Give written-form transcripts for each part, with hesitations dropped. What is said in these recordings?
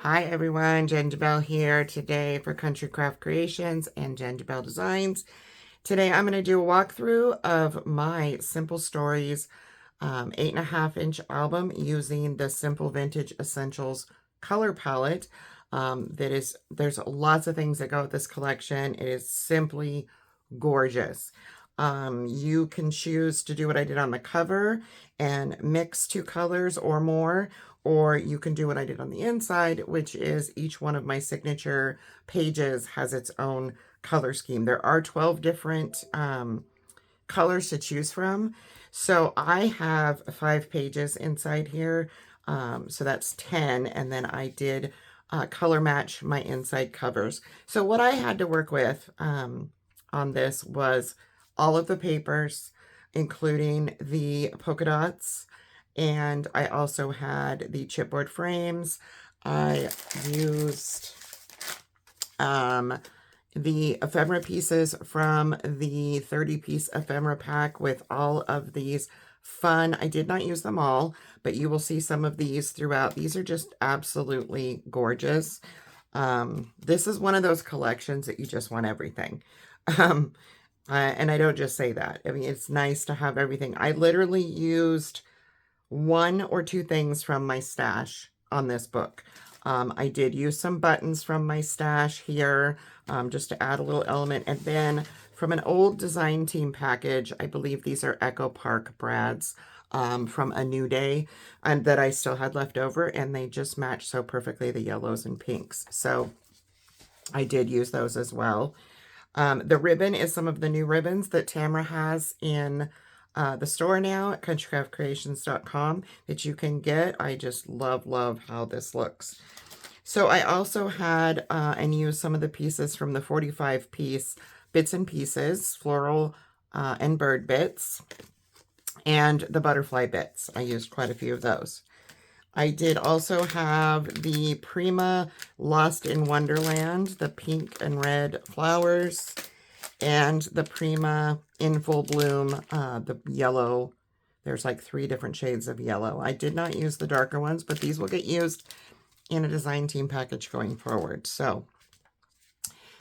Hi everyone, Gingerbell here today for Country Craft Creations and Gingerbell Designs. Today I'm going to do a walkthrough of my Simple Stories 8.5-inch album using the Simple Vintage Essentials color palette. There's lots of things that go with this collection. It is simply gorgeous. You can choose to do what I did on the cover and mix two colors or more, or you can do what I did on the inside, which is each one of my signature pages has its own color scheme. There are 12 different colors to choose from. So I have 5 pages inside here. So that's 10. And then I did color match my inside covers. So what I had to work with on this was all of the papers, including the polka dots. And I also had the chipboard frames. I used the ephemera pieces from the 30-piece ephemera pack with all of these fun. I did not use them all, but you will see some of these throughout. These are just absolutely gorgeous. This is one of those collections that you just want everything. And I don't just say that. I mean, it's nice to have everything. I literally used 1 or 2 things from my stash on this book. I did use some buttons from my stash here just to add a little element. And then from an old design team package, I believe these are Echo Park brads from A New Day and that I still had left over. And they just match so perfectly, the yellows and pinks. So I did use those as well. The ribbon is some of the new ribbons that Tamara has in the store now at countrycraftcreations.com that you can get. I just love how this looks. So I also had and used some of the pieces from the 45-piece Bits and Pieces, floral and bird bits, and the butterfly bits. I used quite a few of those. I did also have the Prima Lost in Wonderland, the pink and red flowers, and the Prima in Full Bloom, the yellow. There's like 3 different shades of yellow. I did not use the darker ones, but these will get used in a design team package going forward. So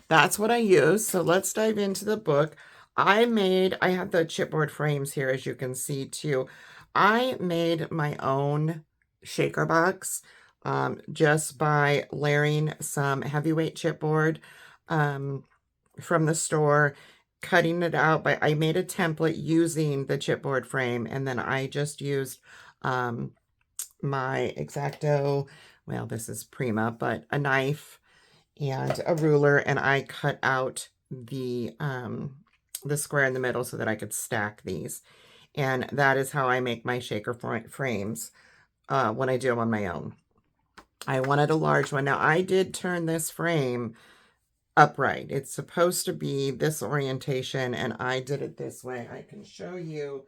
that's what I use. So let's dive into the book. I have the chipboard frames here, as you can see too. I made my own shaker box just by layering some heavyweight chipboard from the store, cutting it out. But I made a template using the chipboard frame, and then I just used my X-Acto, well, this is Prima, but a knife and a ruler, and I cut out the square in the middle so that I could stack these. And that is how I make my shaker frames when I do them on my own. I wanted a large one. Now, I did turn this frame upright. It's supposed to be this orientation, and I did it this way. I can show you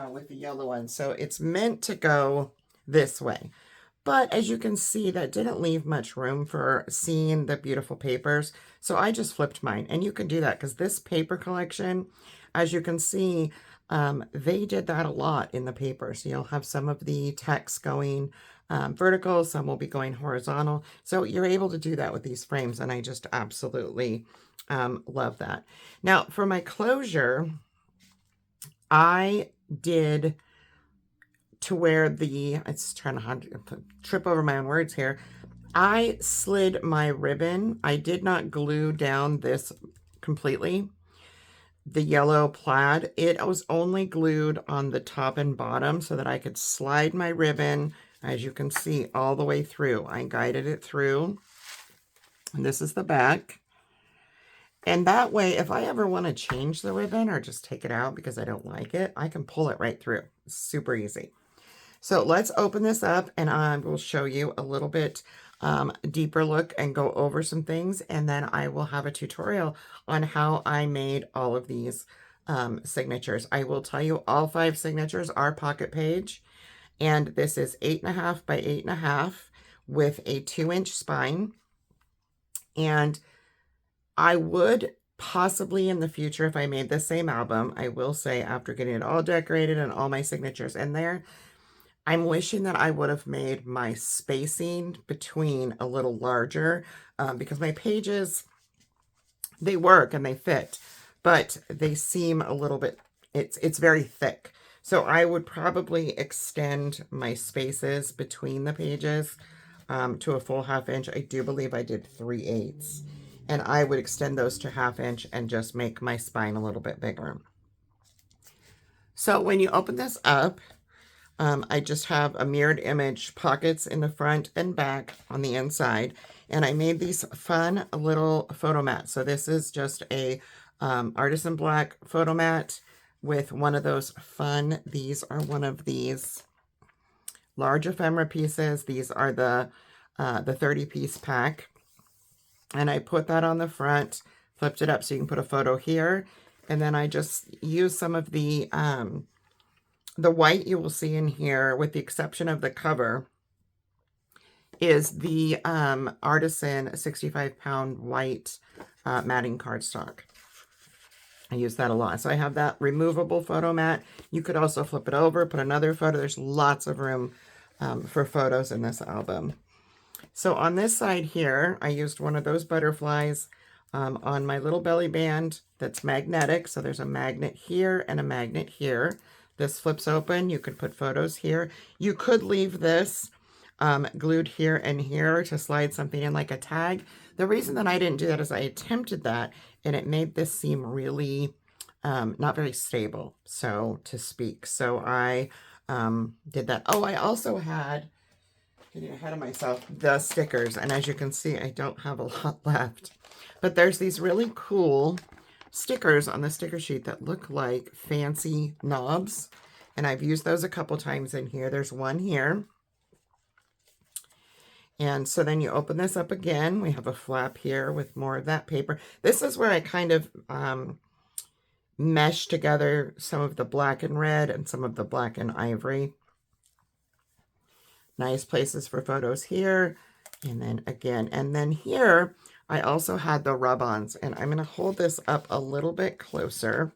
with the yellow one. So it's meant to go this way. But as you can see, that didn't leave much room for seeing the beautiful papers. So I just flipped mine. And you can do that because this paper collection, as you can see, they did that a lot in the paper. So you'll have some of the text going vertical, some will be going horizontal. So you're able to do that with these frames, and I just absolutely love that. Now, for my closure, I did to where it's trying to trip over my own words here. I slid my ribbon. I did not glue down this completely. The yellow plaid, it was only glued on the top and bottom so that I could slide my ribbon, as you can see, all the way through. I guided it through, and this is the back. And that way, if I ever want to change the ribbon or just take it out because I don't like it, I can pull it right through. It's super easy. So let's open this up, and I will show you a little bit deeper look and go over some things, and then I will have a tutorial on how I made all of these signatures. I will tell you all 5 signatures are pocket page, and this is 8.5 by 8.5 with a 2-inch spine. And I would possibly in the future, if I made the same album, I will say after getting it all decorated and all my signatures in there, I'm wishing that I would have made my spacing between a little larger because my pages, they work and they fit, but they seem a little bit, it's very thick. So I would probably extend my spaces between the pages to a full 1/2 inch. I do believe I did 3/8. And I would extend those to 1/2 inch and just make my spine a little bit bigger. So when you open this up, I just have a mirrored image pockets in the front and back on the inside. And I made these fun little photo mats. So this is just a artisan black photo mat with one of those fun, these are one of these large ephemera pieces. These are the 30-piece pack. And I put that on the front, flipped it up so you can put a photo here. And then I just use some of the white you will see in here, with the exception of the cover, is the artisan 65-pound white matting cardstock. I use that a lot. So I have that removable photo mat. You could also flip it over, put another photo. There's lots of room for photos in this album. So on this side here, I used one of those butterflies on my little belly band that's magnetic. So there's a magnet here and a magnet here. This flips open. You could put photos here. You could leave this glued here and here to slide something in like a tag. The reason that I didn't do that is I attempted that and it made this seem really not very stable, so to speak. So I did that. Oh, I also had, getting ahead of myself, the stickers. And as you can see, I don't have a lot left. But there's these really cool stickers on the sticker sheet that look like fancy knobs. And I've used those a couple times in here. There's one here. And so then you open this up again. We have a flap here with more of that paper. This is where I kind of mesh together some of the black and red and some of the black and ivory. Nice places for photos here. And then again, and then here, I also had the rub-ons. And I'm going to hold this up a little bit closer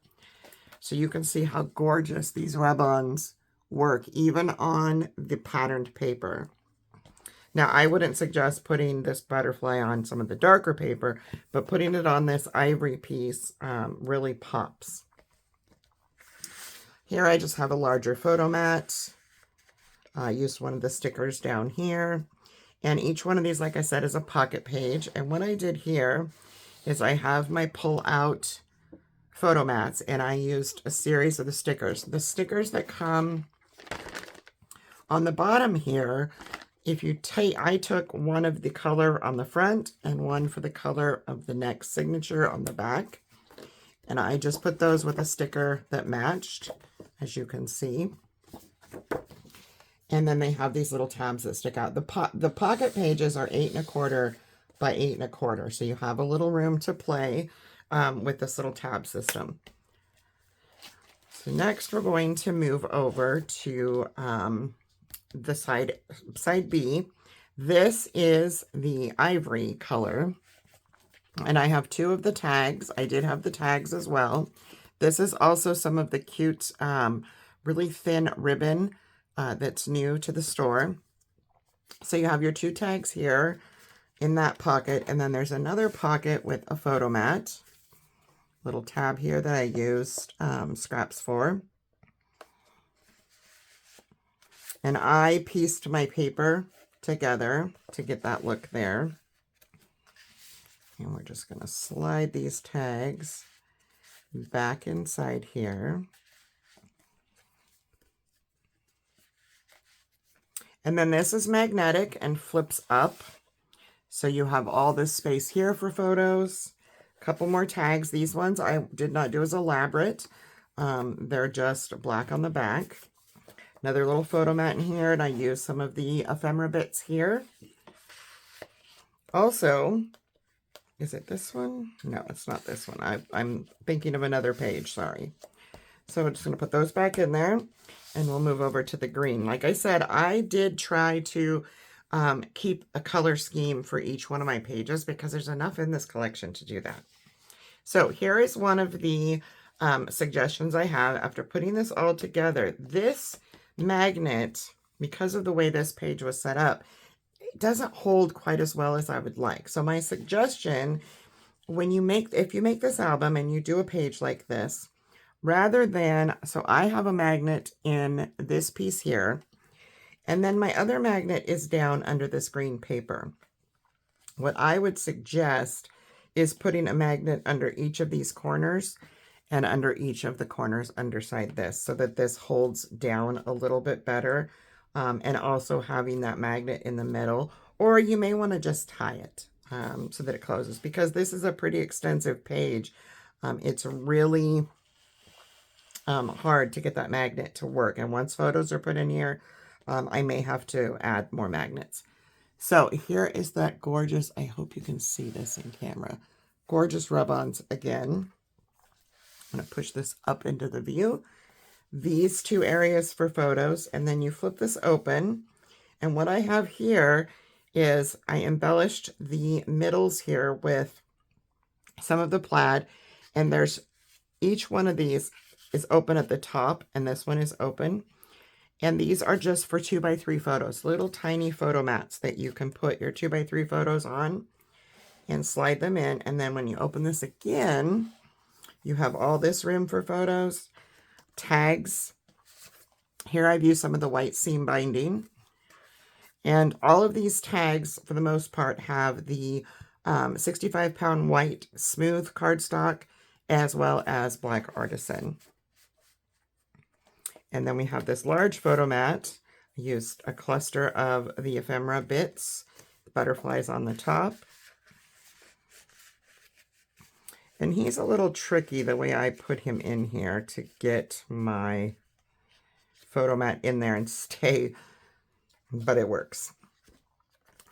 so you can see how gorgeous these rub-ons work, even on the patterned paper. Now, I wouldn't suggest putting this butterfly on some of the darker paper, but putting it on this ivory piece really pops. Here, I just have a larger photo mat. I used one of the stickers down here. And each one of these, like I said, is a pocket page. And what I did here is I have my pull-out photo mats, and I used a series of the stickers. The stickers that come on the bottom here, if you take, I took one of the color on the front and one for the color of the next signature on the back. And I just put those with a sticker that matched, as you can see. And then they have these little tabs that stick out. The pocket pages are 8 1/4 by 8 1/4. So you have a little room to play with this little tab system. So next we're going to move over to the side B. This is the ivory color. And I have 2 of the tags. I did have the tags as well. This is also some of the cute, really thin ribbon that's new to the store. So you have your 2 tags here in that pocket, and then there's another pocket with a photo mat. Little tab here that I used scraps for. And I pieced my paper together to get that look there. And we're just going to slide these tags back inside here. And then this is magnetic and flips up. So you have all this space here for photos. A couple more tags. These ones I did not do as elaborate. They're just black on the back. Another little photo mat in here, and I used some of the ephemera bits here. Also, is it this one? No, it's not this one. I'm thinking of another page, sorry. So I'm just going to put those back in there, and we'll move over to the green. Like I said, I did try to keep a color scheme for each one of my pages because there's enough in this collection to do that. So here is one of the suggestions I have after putting this all together. This magnet because of the way this page was set up, it doesn't hold quite as well as I would like. So my suggestion, if you make this album and you do a page like this, rather than, so I have a magnet in this piece here, and then my other magnet is down under this green paper. What I would suggest is putting a magnet under each of these corners and under each of the corners underside this, so that this holds down a little bit better, and also having that magnet in the middle. Or you may want to just tie it so that it closes, because this is a pretty extensive page. It's really hard to get that magnet to work, and once photos are put in here, I may have to add more magnets. So here is that gorgeous, I hope you can see this in camera, gorgeous rub-ons again. I'm going to push this up into the view. These two areas for photos, and then you flip this open. And what I have here is I embellished the middles here with some of the plaid, and there's each one of these is open at the top, and this one is open. And these are just for 2x3 photos, little tiny photo mats that you can put your 2x3 photos on and slide them in. And then when you open this again, you have all this room for photos, tags. Here I've used some of the white seam binding. And all of these tags, for the most part, have the 65-pound white smooth cardstock as well as black artisan. And then we have this large photo mat. I used a cluster of the ephemera bits, the butterflies on the top. And he's a little tricky the way I put him in here to get my photo mat in there and stay, but it works.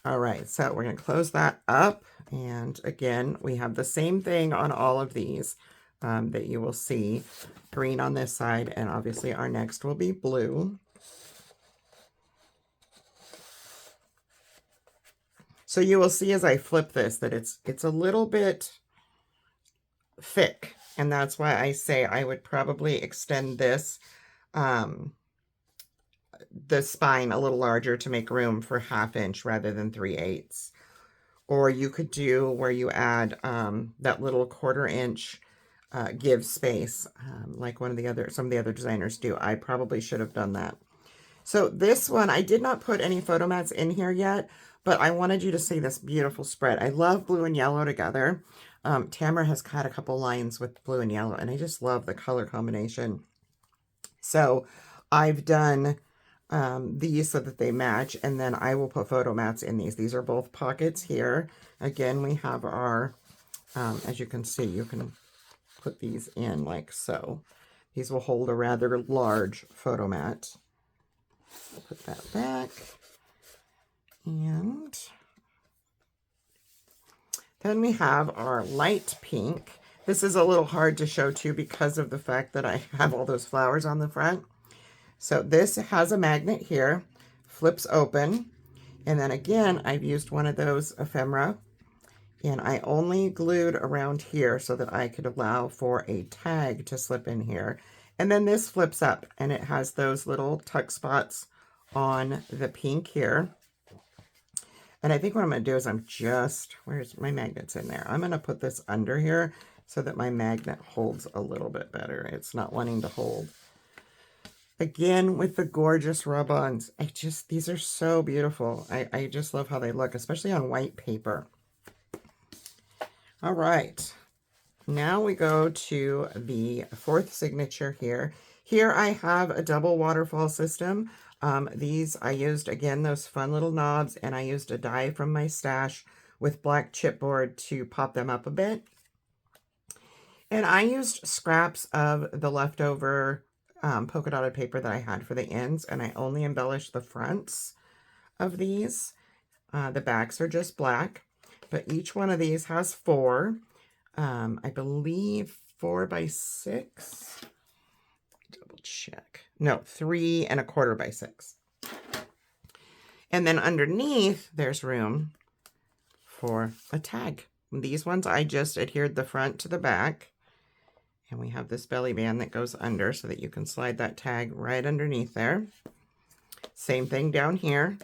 All right, so we're going to close that up. And again, we have the same thing on all of these that you will see. Green on this side, and obviously our next will be blue. So you will see as I flip this that it's a little bit thick, and that's why I say I would probably extend this the spine a little larger to make room for 1/2 inch rather than 3/8. Or you could do where you add that little 1/4 inch give space, like some of the other designers do. I probably should have done that. So this one, I did not put any photo mats in here yet, but I wanted you to see this beautiful spread. I love blue and yellow together. Tamara has had a couple lines with blue and yellow, and I just love the color combination. So I've done these so that they match, and then I will put photo mats in these. These are both pockets here. Again, we have our, as you can see, you can put these in like so. These will hold a rather large photo mat. I'll put that back. And then we have our light pink. This is a little hard to show too because of the fact that I have all those flowers on the front. So this has a magnet here, flips open, and then again I've used one of those ephemera, and I only glued around here so that I could allow for a tag to slip in here. And then this flips up, and it has those little tuck spots on the pink here. And I think what I'm going to do is where's my magnets in there? I'm going to put this under here so that my magnet holds a little bit better. It's not wanting to hold. Again, with the gorgeous rub-ons. These are so beautiful. I just love how they look, especially on white paper. All right. Now we go to the 4th signature here. Here I have a double waterfall system. These I used, again, those fun little knobs, and I used a die from my stash with black chipboard to pop them up a bit. And I used scraps of the leftover polka dotted paper that I had for the ends, and I only embellished the fronts of these. The backs are just black, but each one of these has 4. I believe 4 by 6. Double check. No, 3 1/4 by 6. And then underneath, there's room for a tag. These ones, I just adhered the front to the back. And we have this belly band that goes under so that you can slide that tag right underneath there. Same thing down here.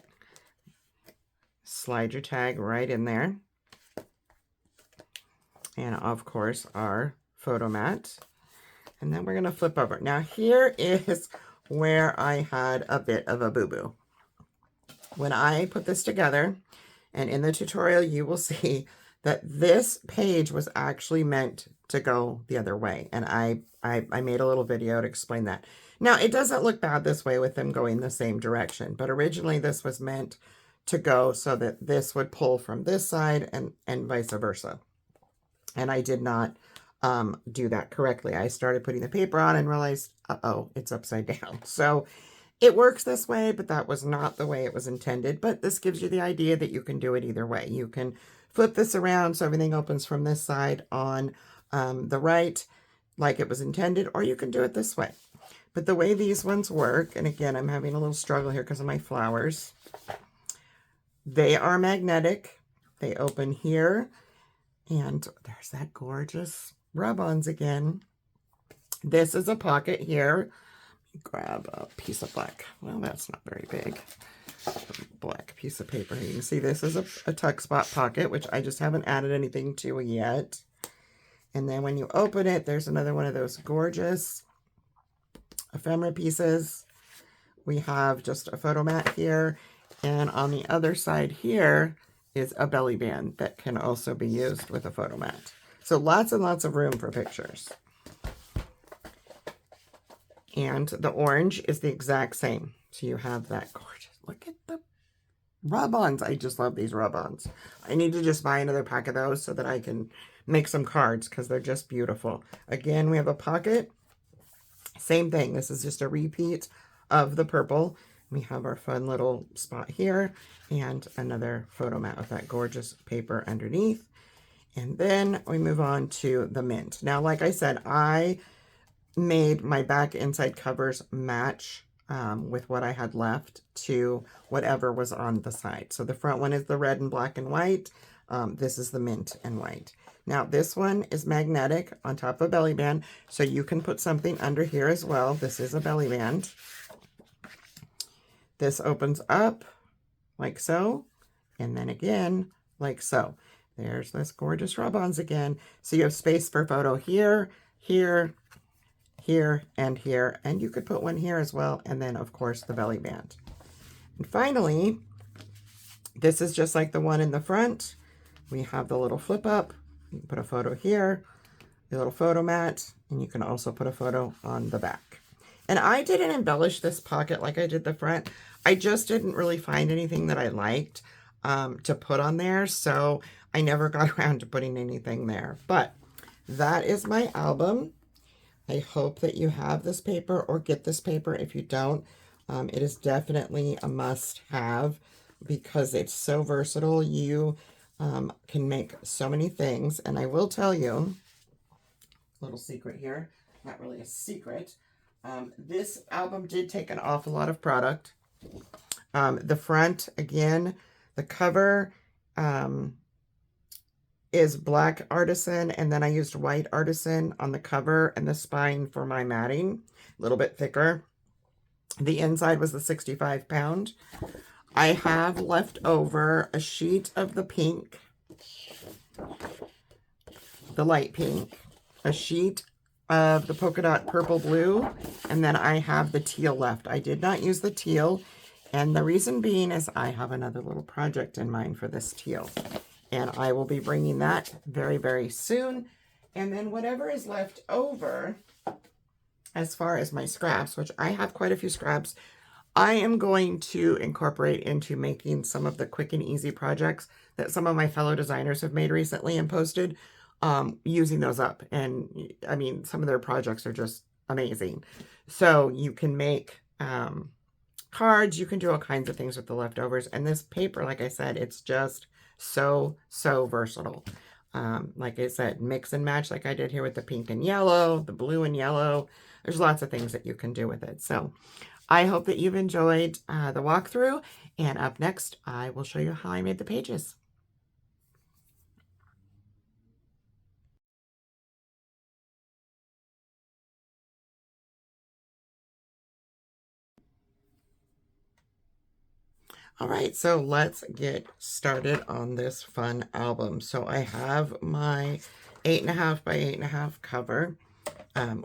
Slide your tag right in there. And of course, our photo mat. And then we're going to flip over. Now here is where I had a bit of a boo-boo. When I put this together, and in the tutorial, you will see that this page was actually meant to go the other way. And I made a little video to explain that. Now, it doesn't look bad this way with them going the same direction, but originally this was meant to go so that this would pull from this side and vice versa. And I did not do that correctly. I started putting the paper on and realized, uh-oh, it's upside down. So it works this way, but that was not the way it was intended. But this gives you the idea that you can do it either way. You can flip this around so everything opens from this side on the right like it was intended, or you can do it this way. But the way these ones work, and again, I'm having a little struggle here because of my flowers. They are magnetic. They open here, and there's that gorgeous rub-ons again. This is a pocket here. Grab a piece of black. Well, that's not very big. Black piece of paper. You can see this is a tuck spot pocket, which I just haven't added anything to yet. And then when you open it, there's another one of those gorgeous ephemera pieces. We have just a photo mat here. And on the other side here is a belly band that can also be used with a photo mat. So lots and lots of room for pictures. And the orange is the exact same. So you have that gorgeous, look at the rub-ons. I just love these rub-ons. I need to just buy another pack of those so that I can make some cards because they're just beautiful. Again, we have a pocket. Same thing. This is just a repeat of the purple. We have our fun little spot here and another photo mat with that gorgeous paper underneath. And then we move on to the mint. Now, like I said, I made my back inside covers match with what I had left to whatever was on the side. So the front one is the red and black and white. This is the mint and white. Now this one is magnetic on top of a belly band, so you can put something under here as well. This is a belly band. This opens up like so, and then again like so. There's this gorgeous rub-ons again. So you have space for photo here, here, here, and here. And you could put one here as well. And then, of course, the belly band. And finally, this is just like the one in the front. We have the little flip up. You can put a photo here, the little photo mat, and you can also put a photo on the back. And I didn't embellish this pocket like I did the front. I just didn't really find anything that I liked to put on there. So I never got around to putting anything there. But that is my album. I hope that you have this paper or get this paper. If you don't, it is definitely a must-have because it's so versatile. You can make so many things. And I will tell you, little secret here, not really a secret. This album did take an awful lot of product. The front, again, the cover is black artisan, and then I used white artisan on the cover and the spine for my matting, a little bit thicker. The inside was the 65 pound. I have left over a sheet of the pink, the light pink, a sheet of the polka dot purple blue, and then I have the teal left. I did not use the teal, and the reason being is I have another little project in mind for this teal. And I will be bringing that very, very soon. And then whatever is left over, as far as my scraps, which I have quite a few scraps, I am going to incorporate into making some of the quick and easy projects that some of my fellow designers have made recently and posted, using those up. And I mean, some of their projects are just amazing. So you can make cards, you can do all kinds of things with the leftovers. And this paper, like I said, it's just so versatile. Like I said, mix and match like I did here with the pink and yellow, the blue and yellow. There's lots of things that you can do with it. So I hope that you've enjoyed the walkthrough, and up next I will show you how I made the pages. All right, so let's get started on this fun album. So I have my 8.5 by 8.5 cover,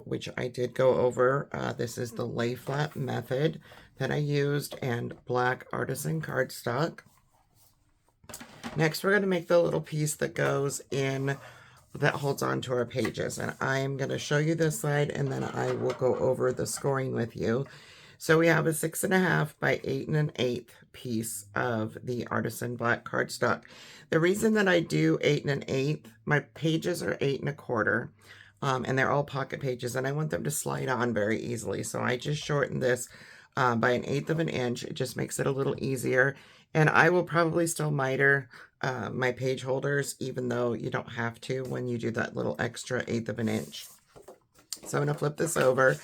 which I did go over. This is the lay flat method that I used, and black artisan cardstock. Next, we're going to make the little piece that goes in, that holds on to our pages. And I'm going to show you this side, and then I will go over the scoring with you. So we have a 6.5 by 8 1/8 piece of the artisan black cardstock. The reason that I do 8 1/8, my pages are 8 1/4, and they're all pocket pages, and I want them to slide on very easily. So I just shorten this by 1/8 of an inch. It just makes it a little easier. And I will probably still miter my page holders, even though you don't have to when you do that little extra 1/8 of an inch. So I'm going to flip this over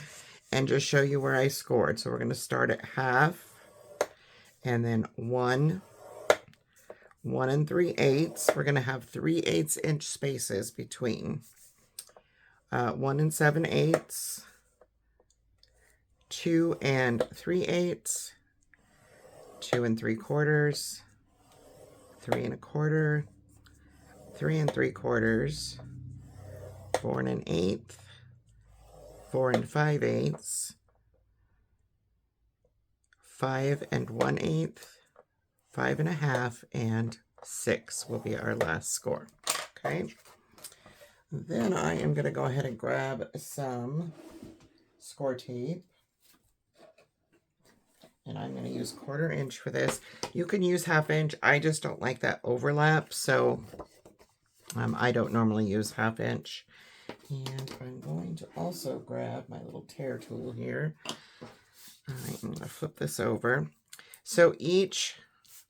and just show you where I scored. So we're going to start at half, and then 1 3/8. We're going to have 3/8 inch spaces between 1 7/8, 2 3/8, 2 3/4, 3 1/4, 3 3/4, 4 1/8, 4 5/8, 5 1/8, 5 1/2, and 6 will be our last score. Okay. Then I am going to go ahead and grab some score tape. And I'm going to use 1/4 inch for this. You can use 1/2 inch. I just don't like that overlap, so I don't normally use 1/2 inch. And I'm going to also grab my little tear tool here. All right, I'm going to flip this over. So each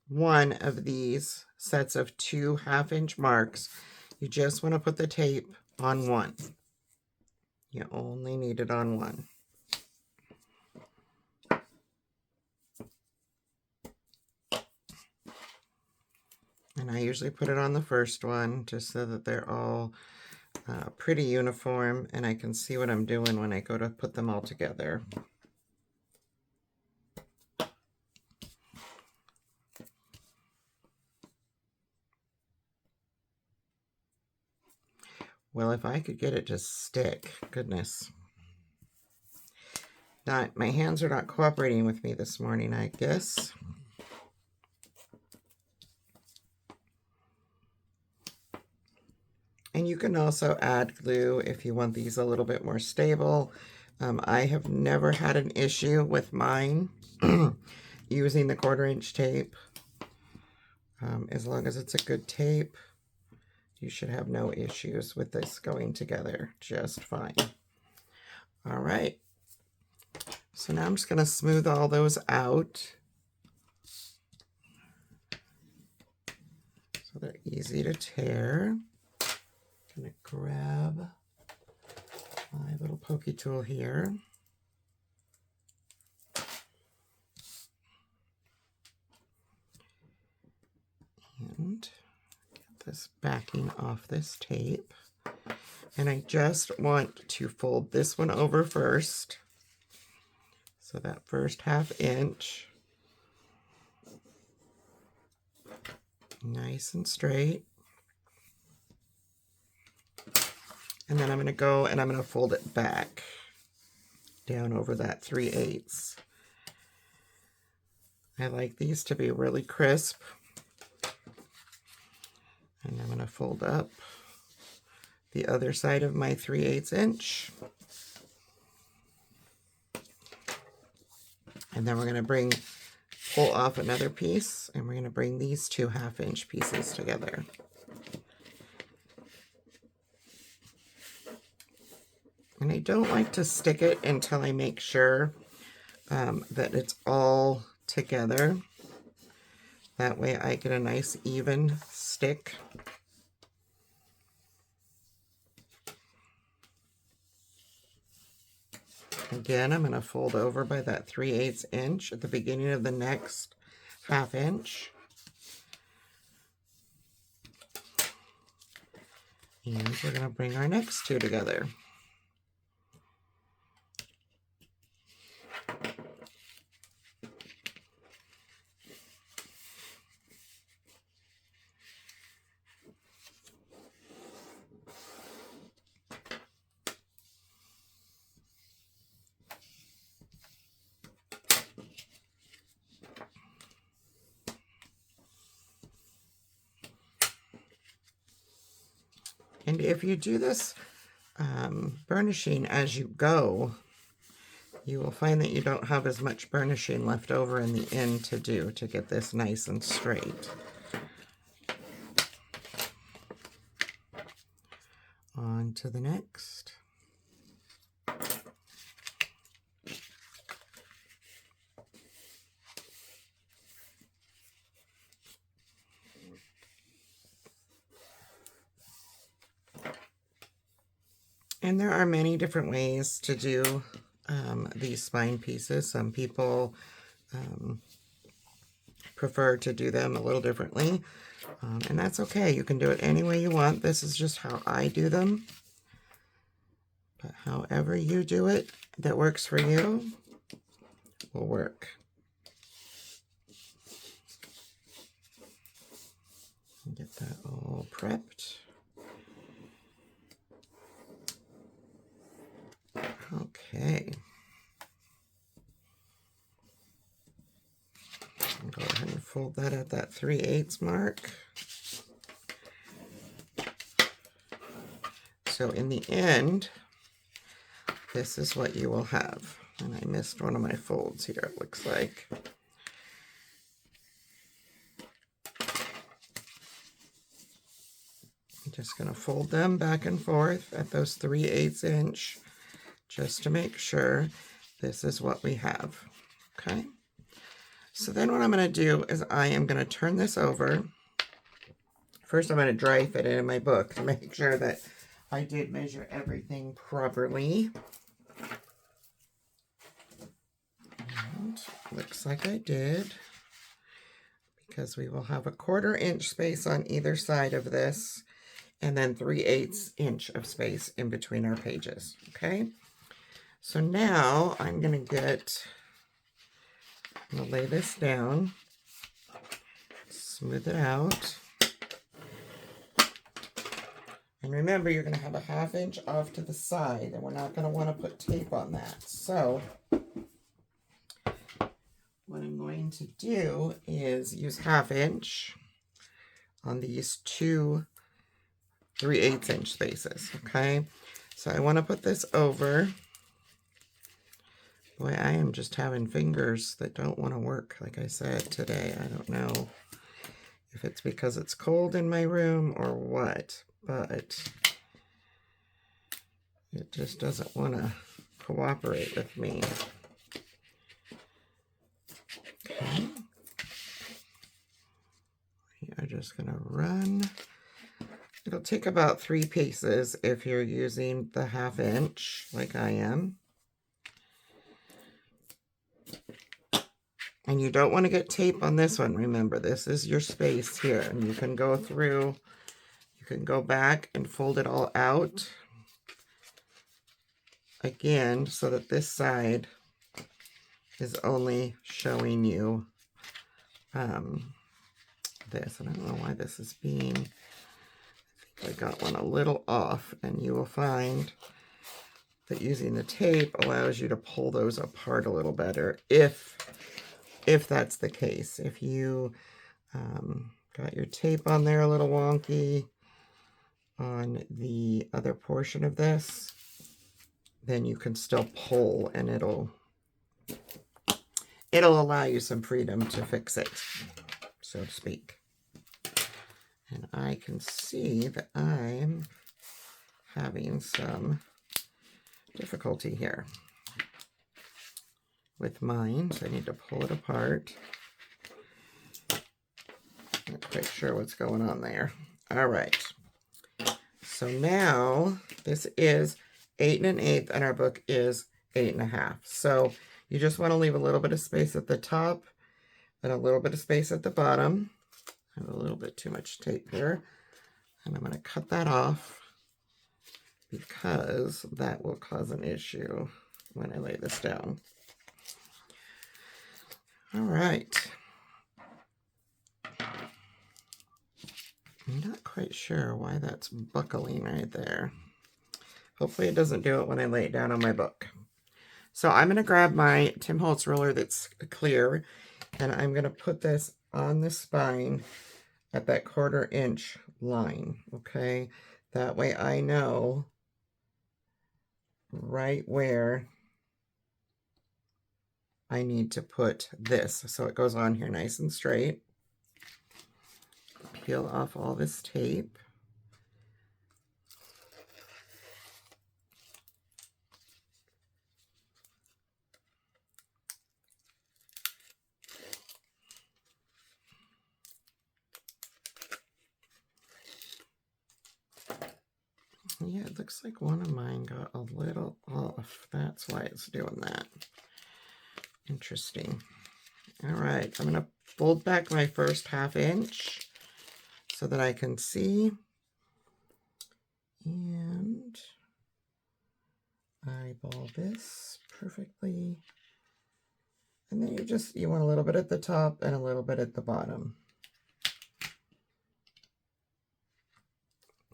one of these sets of 2 1/2 inch marks, you just want to put the tape on one. You only need it on one. And I usually put it on the first one just so that they're all pretty uniform, and I can see what I'm doing when I go to put them all together. Well, if I could get it to stick, goodness. My hands are not cooperating with me this morning, I guess. And you can also add glue if you want these a little bit more stable. I have never had an issue with mine using the 1/4 inch tape. As long as it's a good tape, you should have no issues with this going together just fine. All right. So now I'm just going to smooth all those out, so they're easy to tear. I'm going to grab my little pokey tool here. And get this backing off this tape. And I just want to fold this one over first. So that first 1/2 inch, nice and straight. And then I'm going to go and I'm going to fold it back down over that 3/8. I like these to be really crisp. And I'm going to fold up the other side of my 3/8 inch. And then we're going to pull off another piece, and we're going to bring these 2 1/2 inch pieces together. And I don't like to stick it until I make sure that it's all together. That way I get a nice even stick. Again, I'm going to fold over by that 3/8 inch at the beginning of the next 1/2 inch. And we're going to bring our next 2 together. And if you do this burnishing as you go, you will find that you don't have as much burnishing left over in the end to do to get this nice and straight. On to the next. And there are many different ways to do these spine pieces. Some people prefer to do them a little differently, and that's okay. You can do it any way you want. This is just how I do them. But however you do it that works for you will work. Get that all prepped. Okay. I'll go ahead and fold that at that 3/8 mark. So in the end, this is what you will have. And I missed one of my folds here, it looks like. I'm just going to fold them back and forth at those 3/8 inch just to make sure this is what we have. Okay. So then what I'm going to do is I am going to turn this over. First, I'm going to dry fit it in my book to make sure that I did measure everything properly. And looks like I did, because we will have a 1/4 inch space on either side of this, and then 3/8 inch of space in between our pages. Okay. So now I'm going to lay this down, smooth it out. And remember, you're going to have a 1/2 inch off to the side, and we're not going to want to put tape on that. So what I'm going to do is use 1/2 inch on these two 3/8 inch spaces. Okay. So I want to put this over. Boy, I am just having fingers that don't want to work, like I said today. I don't know if it's because it's cold in my room or what, but it just doesn't want to cooperate with me. Okay. We are just going to run. It'll take about 3 pieces if you're using the 1/2 inch like I am. And you don't want to get tape on this one. Remember, this is your space here. And you can go through, you can go back and fold it all out again so that this side is only showing you this. And I don't know why this is being, I think I got one a little off, and you will find that using the tape allows you to pull those apart a little better if that's the case. If you got your tape on there a little wonky on the other portion of this, then you can still pull, and it'll allow you some freedom to fix it, so to speak. And I can see that I'm having some difficulty here with mine, so I need to pull it apart. Not quite sure what's going on there. All right. So now this is 8 1/8, and our book is 8 1/2. So you just want to leave a little bit of space at the top and a little bit of space at the bottom. I have a little bit too much tape here, and I'm going to cut that off because that will cause an issue when I lay this down. All right. I'm not quite sure why that's buckling right there. Hopefully it doesn't do it when I lay it down on my book. So I'm going to grab my Tim Holtz ruler that's clear, and I'm going to put this on the spine at that 1/4 inch line, okay? That way I know right where I need to put this. So it goes on here nice and straight. Peel off all this tape. Yeah, it looks like one of mine got a little off. That's why it's doing that. Interesting. All right, I'm going to fold back my first 1/2 inch so that I can see. And eyeball this perfectly. And then you want a little bit at the top and a little bit at the bottom.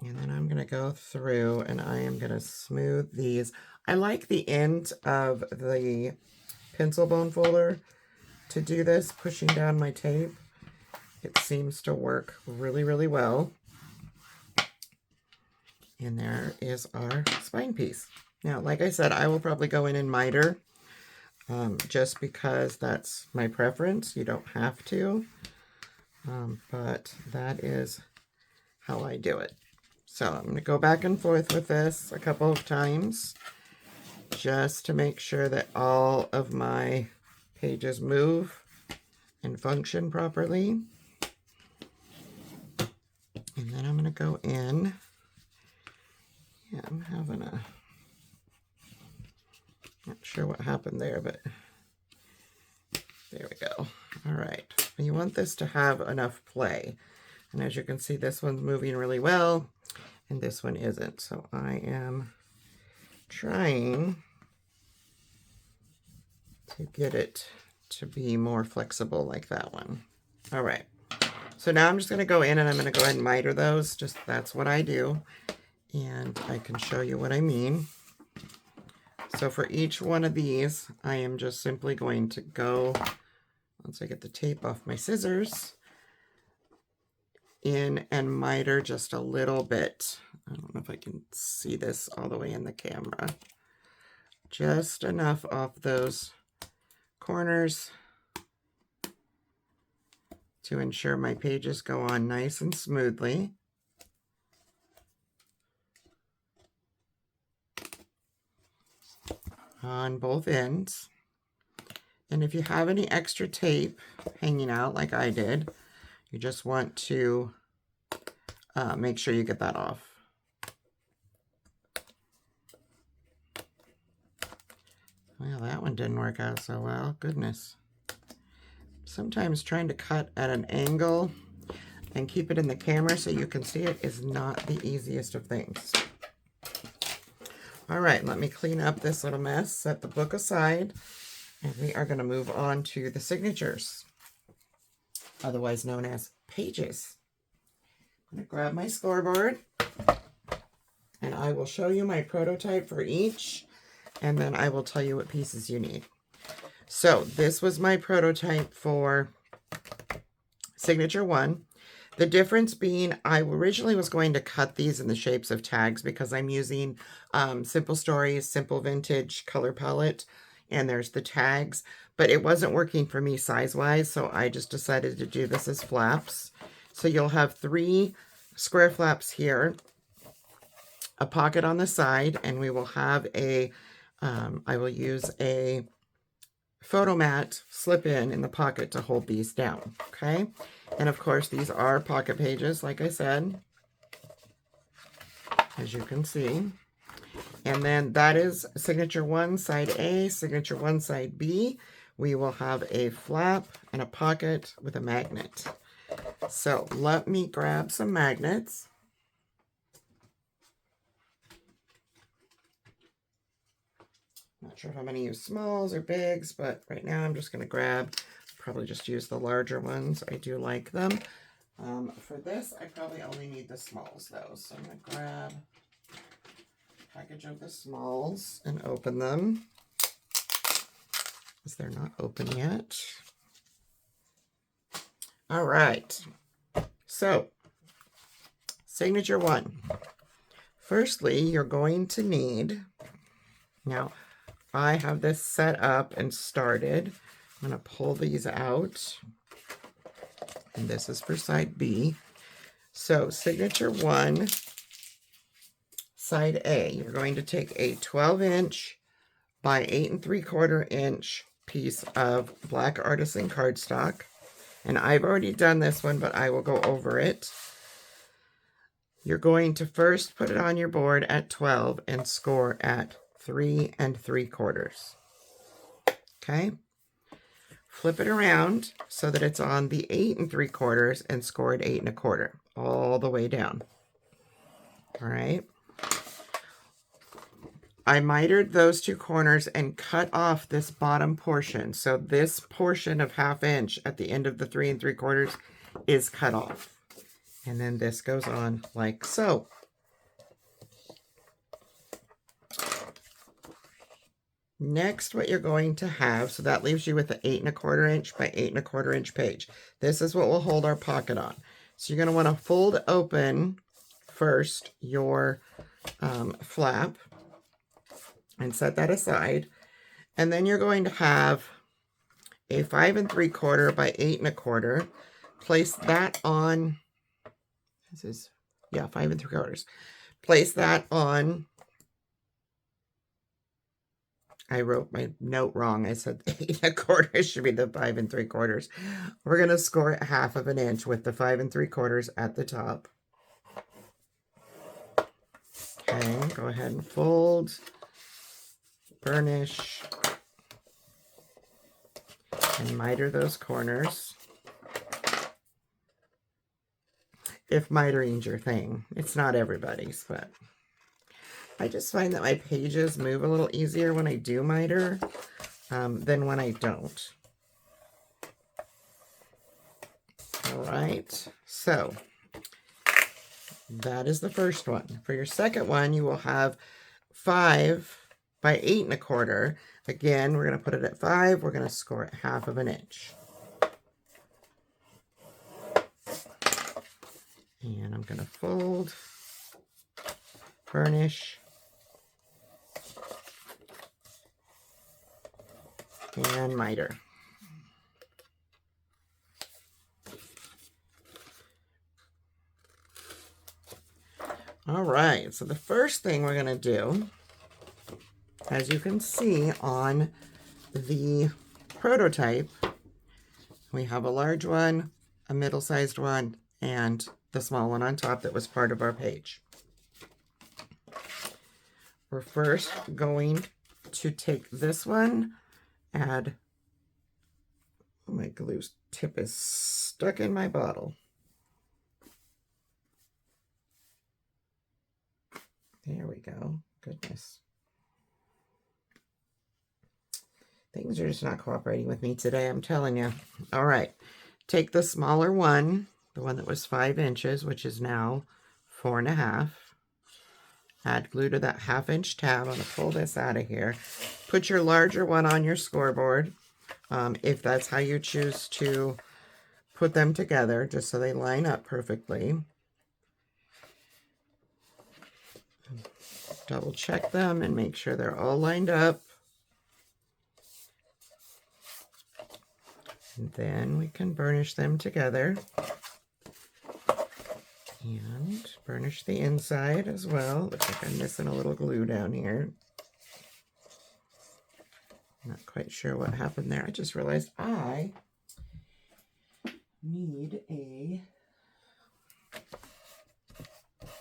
And then I'm going to go through and I am going to smooth these. I like the end of the pencil bone folder to do this, pushing down my tape. It seems to work really, really well. And there is our spine piece. Now, like I said, I will probably go in miter just because that's my preference. You don't have to, but that is how I do it. So I'm going to go back and forth with this a couple of times just to make sure that all of my pages move and function properly. And then I'm going to go in. Yeah, I'm having a, not sure what happened there, but there we go. All right. And you want this to have enough play. And as you can see, this one's moving really well. And this one isn't. So I am trying to get it to be more flexible like that one. All right. So now I'm just going to go in and I'm going to go ahead and miter those. Just that's what I do. And I can show you what I mean. So for each one of these, I am just simply going to go, once I get the tape off my scissors, in and miter just a little bit. I don't know if I can see this all the way in the camera. Just enough off those corners to ensure my pages go on nice and smoothly. On both ends. And if you have any extra tape hanging out like I did, you just want to make sure you get that off. Well, that one didn't work out so well. Goodness. Sometimes trying to cut at an angle and keep it in the camera so you can see it is not the easiest of things. All right, let me clean up this little mess, set the book aside, and we are going to move on to the signatures, otherwise known as pages. I'm going to grab my scoreboard, and I will show you my prototype for each, and then I will tell you what pieces you need. So this was my prototype for signature 1. The difference being, I originally was going to cut these in the shapes of tags because I'm using Simple Stories, Simple Vintage color palette, and there's the tags, but it wasn't working for me size-wise, so I just decided to do this as flaps. So you'll have 3 square flaps here, a pocket on the side, and we will have a, I will use a photo mat slip in the pocket to hold these down, okay? And of course, these are pocket pages, like I said, as you can see. And then that is signature 1, side A, signature 1, side B. We will have a flap and a pocket with a magnet. So let me grab some magnets. Not sure if I'm going to use smalls or bigs, but right now I'm just going to grab, probably just use the larger ones. I do like them. For this, I probably only need the smalls though. So I'm going to grab a package of the smalls and open them, because they're not open yet. All right. So, signature 1. Firstly, you're going to need, now I have this set up and started. I'm going to pull these out, and this is for side B. So signature 1, side A, you're going to take a 12-inch by 8 3/4 inch piece of black artisan cardstock. And I've already done this one, but I will go over it. You're going to first put it on your board at 12 and score at 3 3/4. Okay? Flip it around so that it's on the 8 3/4 and score at 8 1/4, all the way down. All right? I mitered those two corners and cut off this bottom portion. So this portion of 1/2 inch at the end of the 3 3/4 is cut off. And then this goes on like so. Next, what you're going to have, so that leaves you with the 8 1/4 inch by 8 1/4 inch page. This is what will hold our pocket on. So you're going to want to fold open first your flap and set that aside. And then you're going to have a 5 3/4 by 8 1/4. Place that on, this is, yeah, 5 3/4. Place that on, I wrote my note wrong. I said 8 1/4 should be the 5 3/4. We're going to score it 1/2 inch with the 5 3/4 at the top. Okay, go ahead and fold, burnish, and miter those corners. If mitering's your thing. It's not everybody's, but I just find that my pages move a little easier when I do miter than when I don't. All right, so that is the first one. For your second one, you will have 5 by 8 1/4. Again, we're going to put it at 5. We're going to score it 1/2 inch. And I'm going to fold, burnish, and miter. All right, so the first thing we're going to do, as you can see on the prototype, we have a large one, a middle-sized one, and the small one on top that was part of our page. We're first going to take this one, add, oh, my glue tip is stuck in my bottle. There we go. Goodness. Things are just not cooperating with me today, I'm telling you. All right. Take the smaller one, the one that was 5 inches, which is now 4 1/2. Add glue to that 1/2 inch tab. I'm going to pull this out of here. Put your larger one on your scoreboard, if that's how you choose to put them together, just so they line up perfectly. Double check them and make sure they're all lined up. And then we can burnish them together. And burnish the inside as well. Looks like I'm missing a little glue down here. Not quite sure what happened there. I just realized I need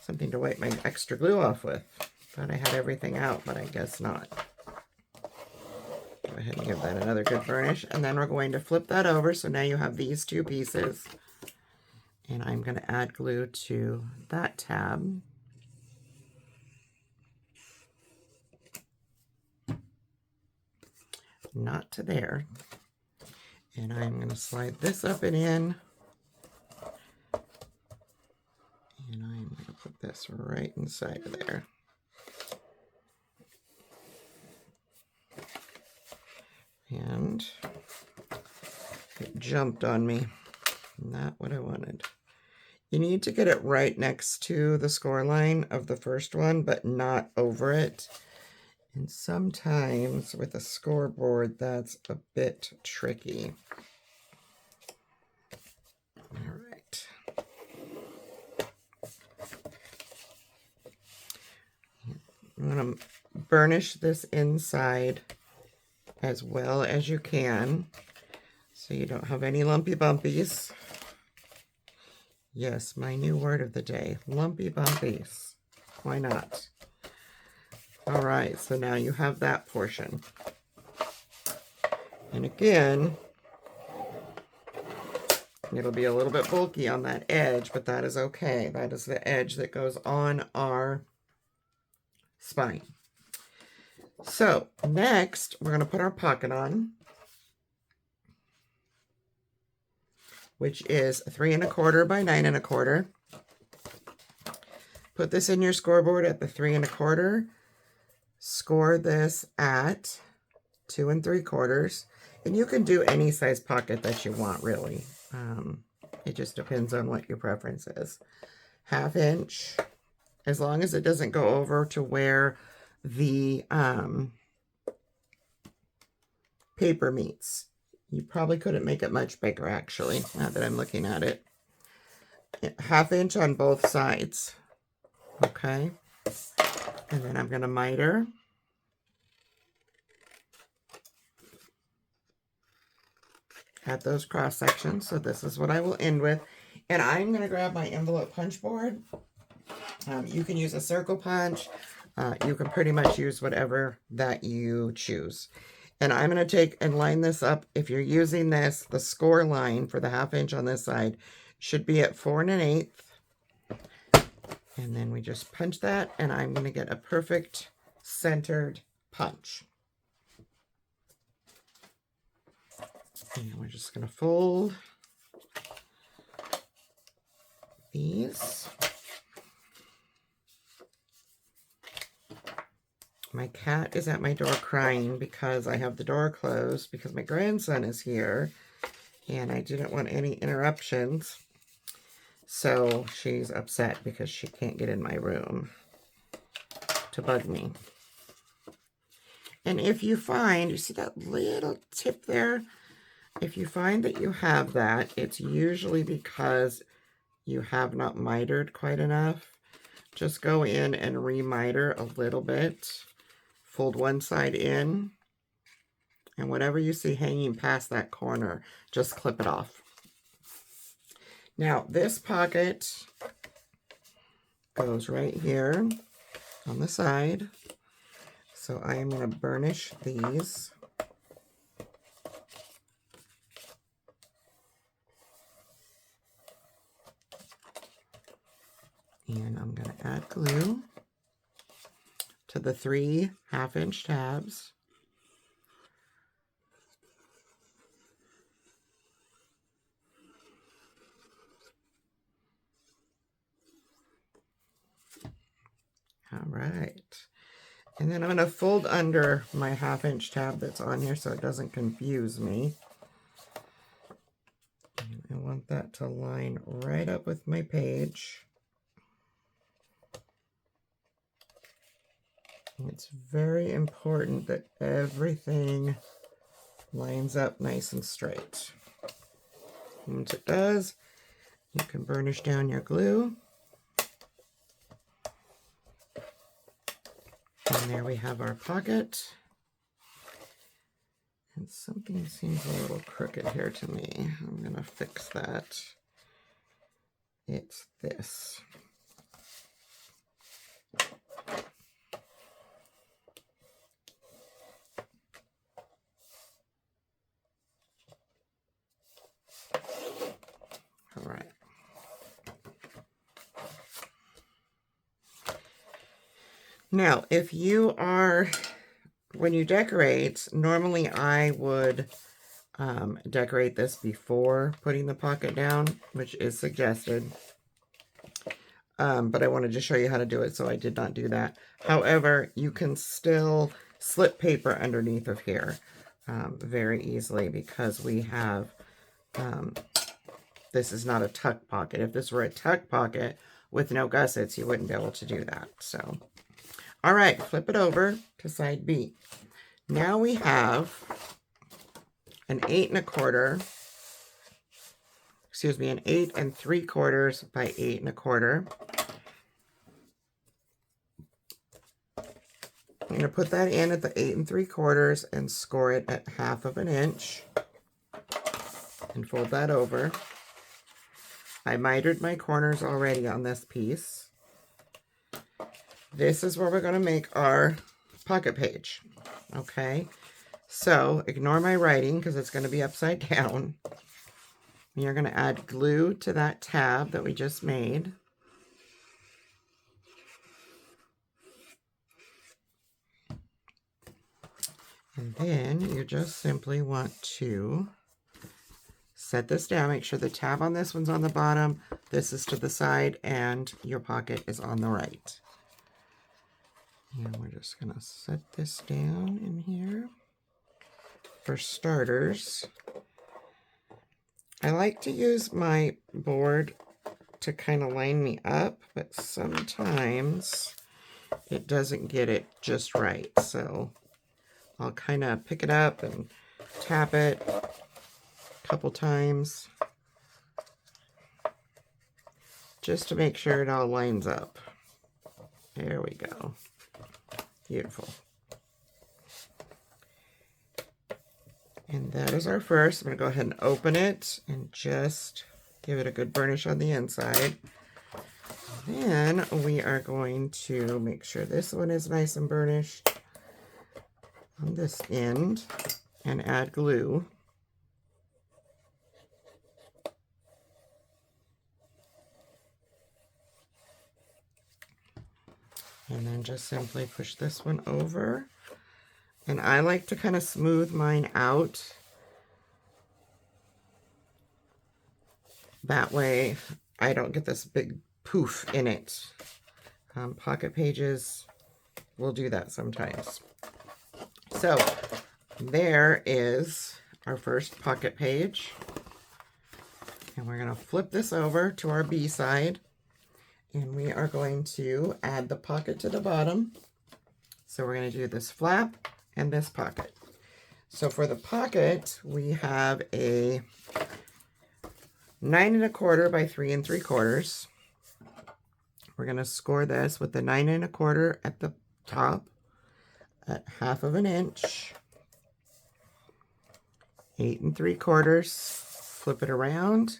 something to wipe my extra glue off with. Thought I had everything out, but I guess not. Go ahead and give that another good burnish. And then we're going to flip that over. So now you have these two pieces. And I'm going to add glue to that tab. Not to there. And I'm going to slide this up and in. And I'm going to put this right inside of there. And it jumped on me. Not what I wanted. You need to get it right next to the score line of the first one, but not over it. And sometimes with a scoreboard, that's a bit tricky. All right. I'm going to burnish this inside as well as you can so you don't have any lumpy bumpies. Yes, my new word of the day, lumpy bumpies. Why not? All right, so now you have that portion. And again, it'll be a little bit bulky on that edge, but that is okay. That is the edge that goes on our spine. So next, we're going to put our pocket on, which is 3 1/4 by 9 1/4. Put this in your scoreboard at the 3 1/4. Score this at 2 3/4. And you can do any size pocket that you want, really. It just depends on what your preference is. 1/2 inch, as long as it doesn't go over to where the paper meets. You probably couldn't make it much bigger, actually, now that I'm looking at it. 1/2 inch on both sides. Okay. And then I'm going to miter. At those cross sections. So this is what I will end with. And I'm going to grab my envelope punch board. You can use a circle punch. You can pretty much use whatever that you choose. And I'm going to take and line this up. If you're using this, the score line for the 1/2 inch on this side should be at 4 1/8. And then we just punch that, and I'm going to get a perfect centered punch. And we're just going to fold these. My cat is at my door crying because I have the door closed because my grandson is here and I didn't want any interruptions. So she's upset because she can't get in my room to bug me. And if you find, you see that little tip there? If you find that you have that, it's usually because you have not mitered quite enough. Just go in and remiter a little bit. Fold one side in. And whatever you see hanging past that corner, just clip it off. Now, this pocket goes right here on the side. So I am going to burnish these. And I'm going to add glue to the 3 1/2 inch tabs. All right. And then I'm going to fold under my 1/2 inch tab that's on here so it doesn't confuse me. And I want that to line right up with my page. And it's very important that everything lines up nice and straight. Once it does, you can burnish down your glue. And there we have our pocket. And something seems a little crooked here to me. I'm going to fix that. It's this. All right. Now, if you are, when you decorate, normally I would decorate this before putting the pocket down, which is suggested. But I wanted to show you how to do it, so I did not do that. However, you can still slip paper underneath of here very easily because we have This is not a tuck pocket. If this were a tuck pocket with no gussets, you wouldn't be able to do that. So, all right, flip it over to side B. Now we have an 8 1/4, excuse me, an 8 3/4 by 8 1/4. I'm going to put that in at the 8 3/4 and score it at 1/2 inch and fold that over. I mitered my corners already on this piece. This is where we're going to make our pocket page. Okay, so ignore my writing because it's going to be upside down. You're going to add glue to that tab that we just made. And then you just simply want to set this down. Make sure the tab on this one's on the bottom, this is to the side, and your pocket is on the right. And we're just going to set this down in here. For starters, I like to use my board to kind of line me up, but sometimes it doesn't get it just right. So I'll kind of pick it up and tap it a couple times just to make sure it all lines up. There we go. Beautiful. And that is our first. I'm going to go ahead and open it and just give it a good burnish on the inside. Then we are going to make sure this one is nice and burnished on this end and add glue. And then just simply push this one over. And I like to kind of smooth mine out. That way I don't get this big poof in it. Pocket pages will do that sometimes. So there is our first pocket page. And we're going to flip this over to our B side. And we are going to add the pocket to the bottom. So we're going to do this flap and this pocket. So for the pocket, we have a 9 1/4 by 3 3/4. We're going to score this with the 9 1/4 at the top at 1/2 inch. 8 3/4. Flip it around.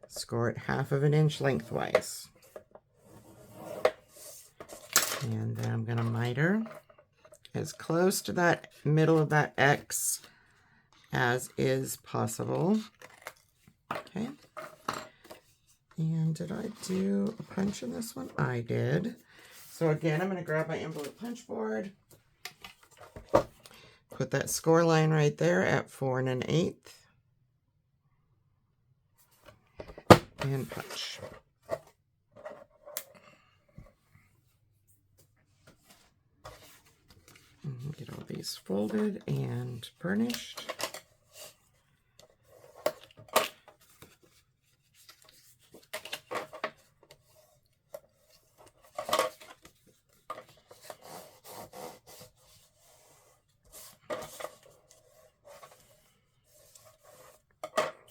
Score it 1/2 inch lengthwise. And then I'm going to miter as close to that middle of that X as is possible. Okay. And did I do a punch in this one? I did. So again, I'm going to grab my envelope punch board. Put that score line right there at 4 1/8. And punch. Get all these folded and burnished.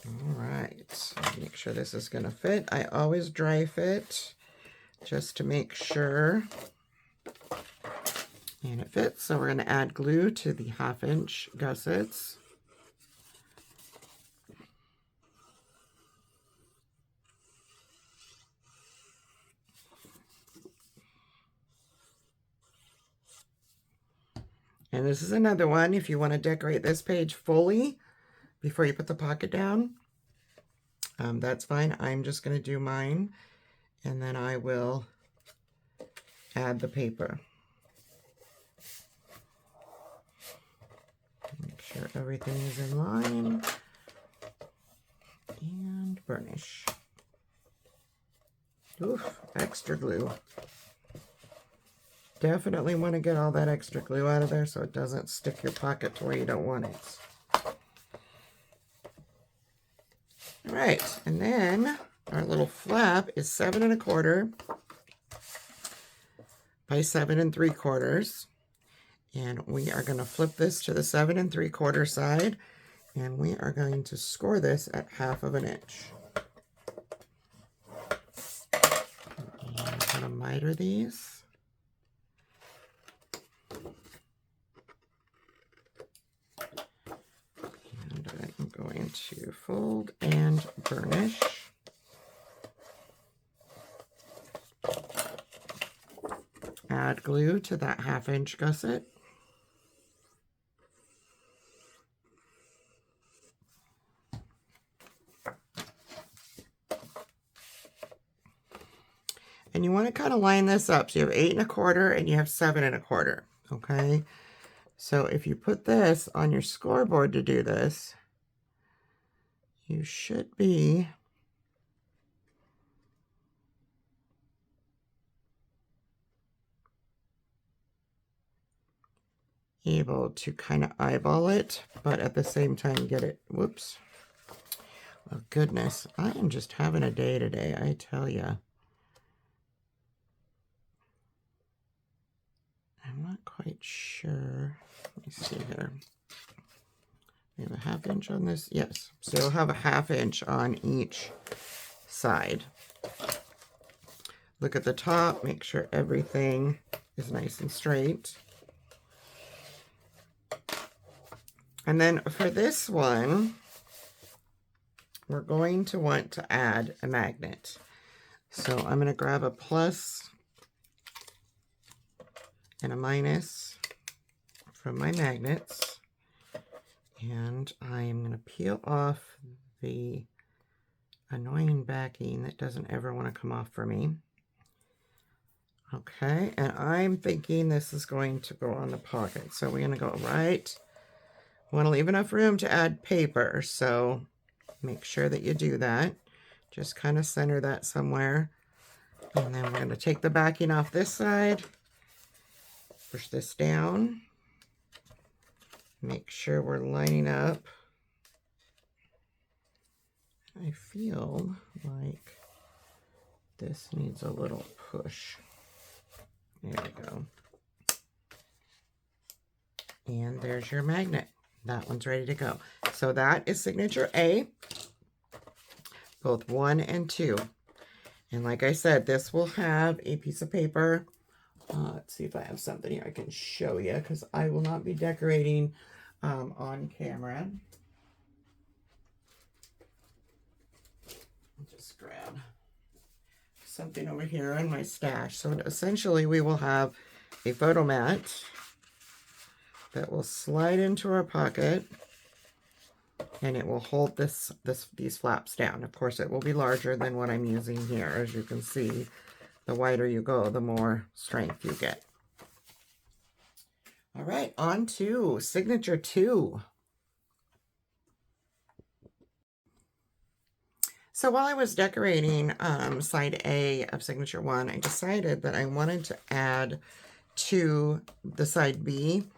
All right, make sure this is going to fit. I always dry fit just to make sure. And it fits, so we're going to add glue to the 1/2 inch gussets. And this is another one, if you want to decorate this page fully before you put the pocket down, that's fine. I'm just going to do mine, and then I will add the paper. Make sure everything is in line. And burnish. Oof, extra glue. Definitely want to get all that extra glue out of there so it doesn't stick your pocket to where you don't want it. All right, and then our little flap is 7 1/4 by 7 3/4. And we are going to flip this to the 7 3/4 side, and we are going to score this at 1/2 inch. And I'm going to miter these. And I'm going to fold and burnish. Add glue to that 1/2 inch gusset. And you want to kind of line this up. So you have 8 1/4 and you have 7 1/4. Okay. So if you put this on your scoreboard to do this, you should be able to kind of eyeball it, but at the same time get it. Whoops. Oh, goodness. I am just having a day today, I tell you. I'm not quite sure. Let me see here. We have a 1/2 inch on this. Yes. So you'll have a 1/2 inch on each side. Look at the top. Make sure everything is nice and straight. And then for this one, we're going to want to add a magnet. So I'm going to grab a plus and a minus from my magnets, and I'm going to peel off the annoying backing that doesn't ever want to come off for me. Okay, and I'm thinking this is going to go on the pocket. So we're going to go right. I want to leave enough room to add paper, so make sure that you do that. Just kind of center that somewhere. And then we're going to take the backing off this side. Push this down. Make sure we're lining up. I feel like this needs a little push. There we go. And there's your magnet. That one's ready to go. So that is signature A, both 1 and 2. And like I said, this will have a piece of paper. Let's see if I have something here I can show you, because I will not be decorating on camera. I'll just grab something over here in my stash. So essentially we will have a photo mat that will slide into our pocket, and it will hold these flaps down. Of course, it will be larger than what I'm using here. As you can see, the wider you go, the more strength you get. All right, on to signature 2. So while I was decorating side A of signature 1, I decided that I wanted to add to the side B.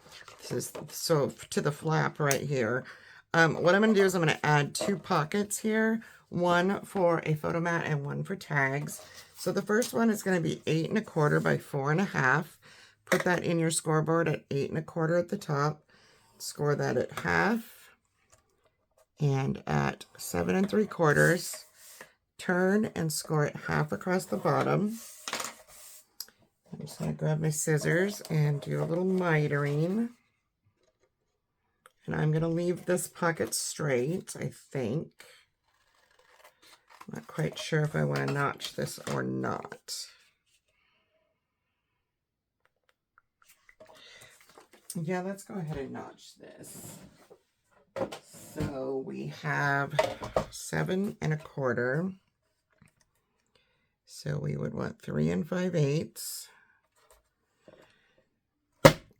So to the flap right here. What I'm going to do is I'm going to add 2 pockets here, one for a photo mat and one for tags. So the first one is going to be 8 1/4 by 4 1/2. Put that in your scoreboard at 8 1/4 at the top. Score that at 1/2 and at 7 3/4. Turn and score it 1/2 across the bottom. I'm just going to grab my scissors and do a little mitering. And I'm going to leave this pocket straight, I think. I'm not quite sure if I want to notch this or not. Yeah, let's go ahead and notch this. So we have 7 1/4. So we would want 3 5/8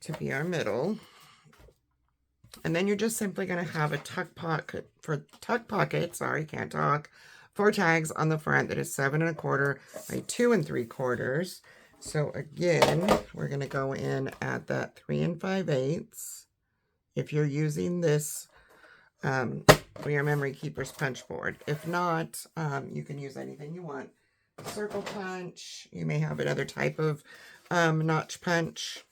to be our middle. And then you're just simply going to have a tuck pocket for tags on the front that is 7 1/4 by 2 3/4. So again, we're going to go in at that 3 5/8. If you're using this or your Memory Keeper's punch board. If not, you can use anything you want. Circle punch. You may have another type of notch punch.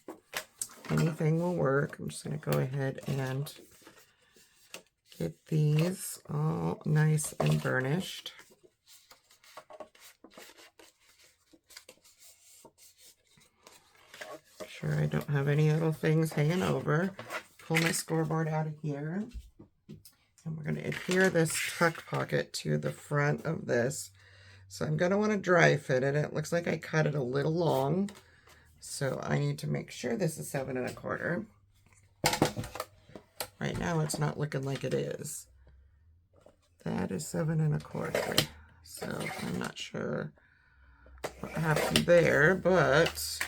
Anything will work. I'm just going to go ahead and get these all nice and burnished. Sure I don't have any little things hanging over. Pull my scoreboard out of here. And we're going to adhere this tuck pocket to the front of this. So I'm going to want to dry fit it. It looks like I cut it a little long. So I need to make sure this is 7 1/4. Right now it's not looking like it is. That is 7 1/4. So I'm not sure what happened there, but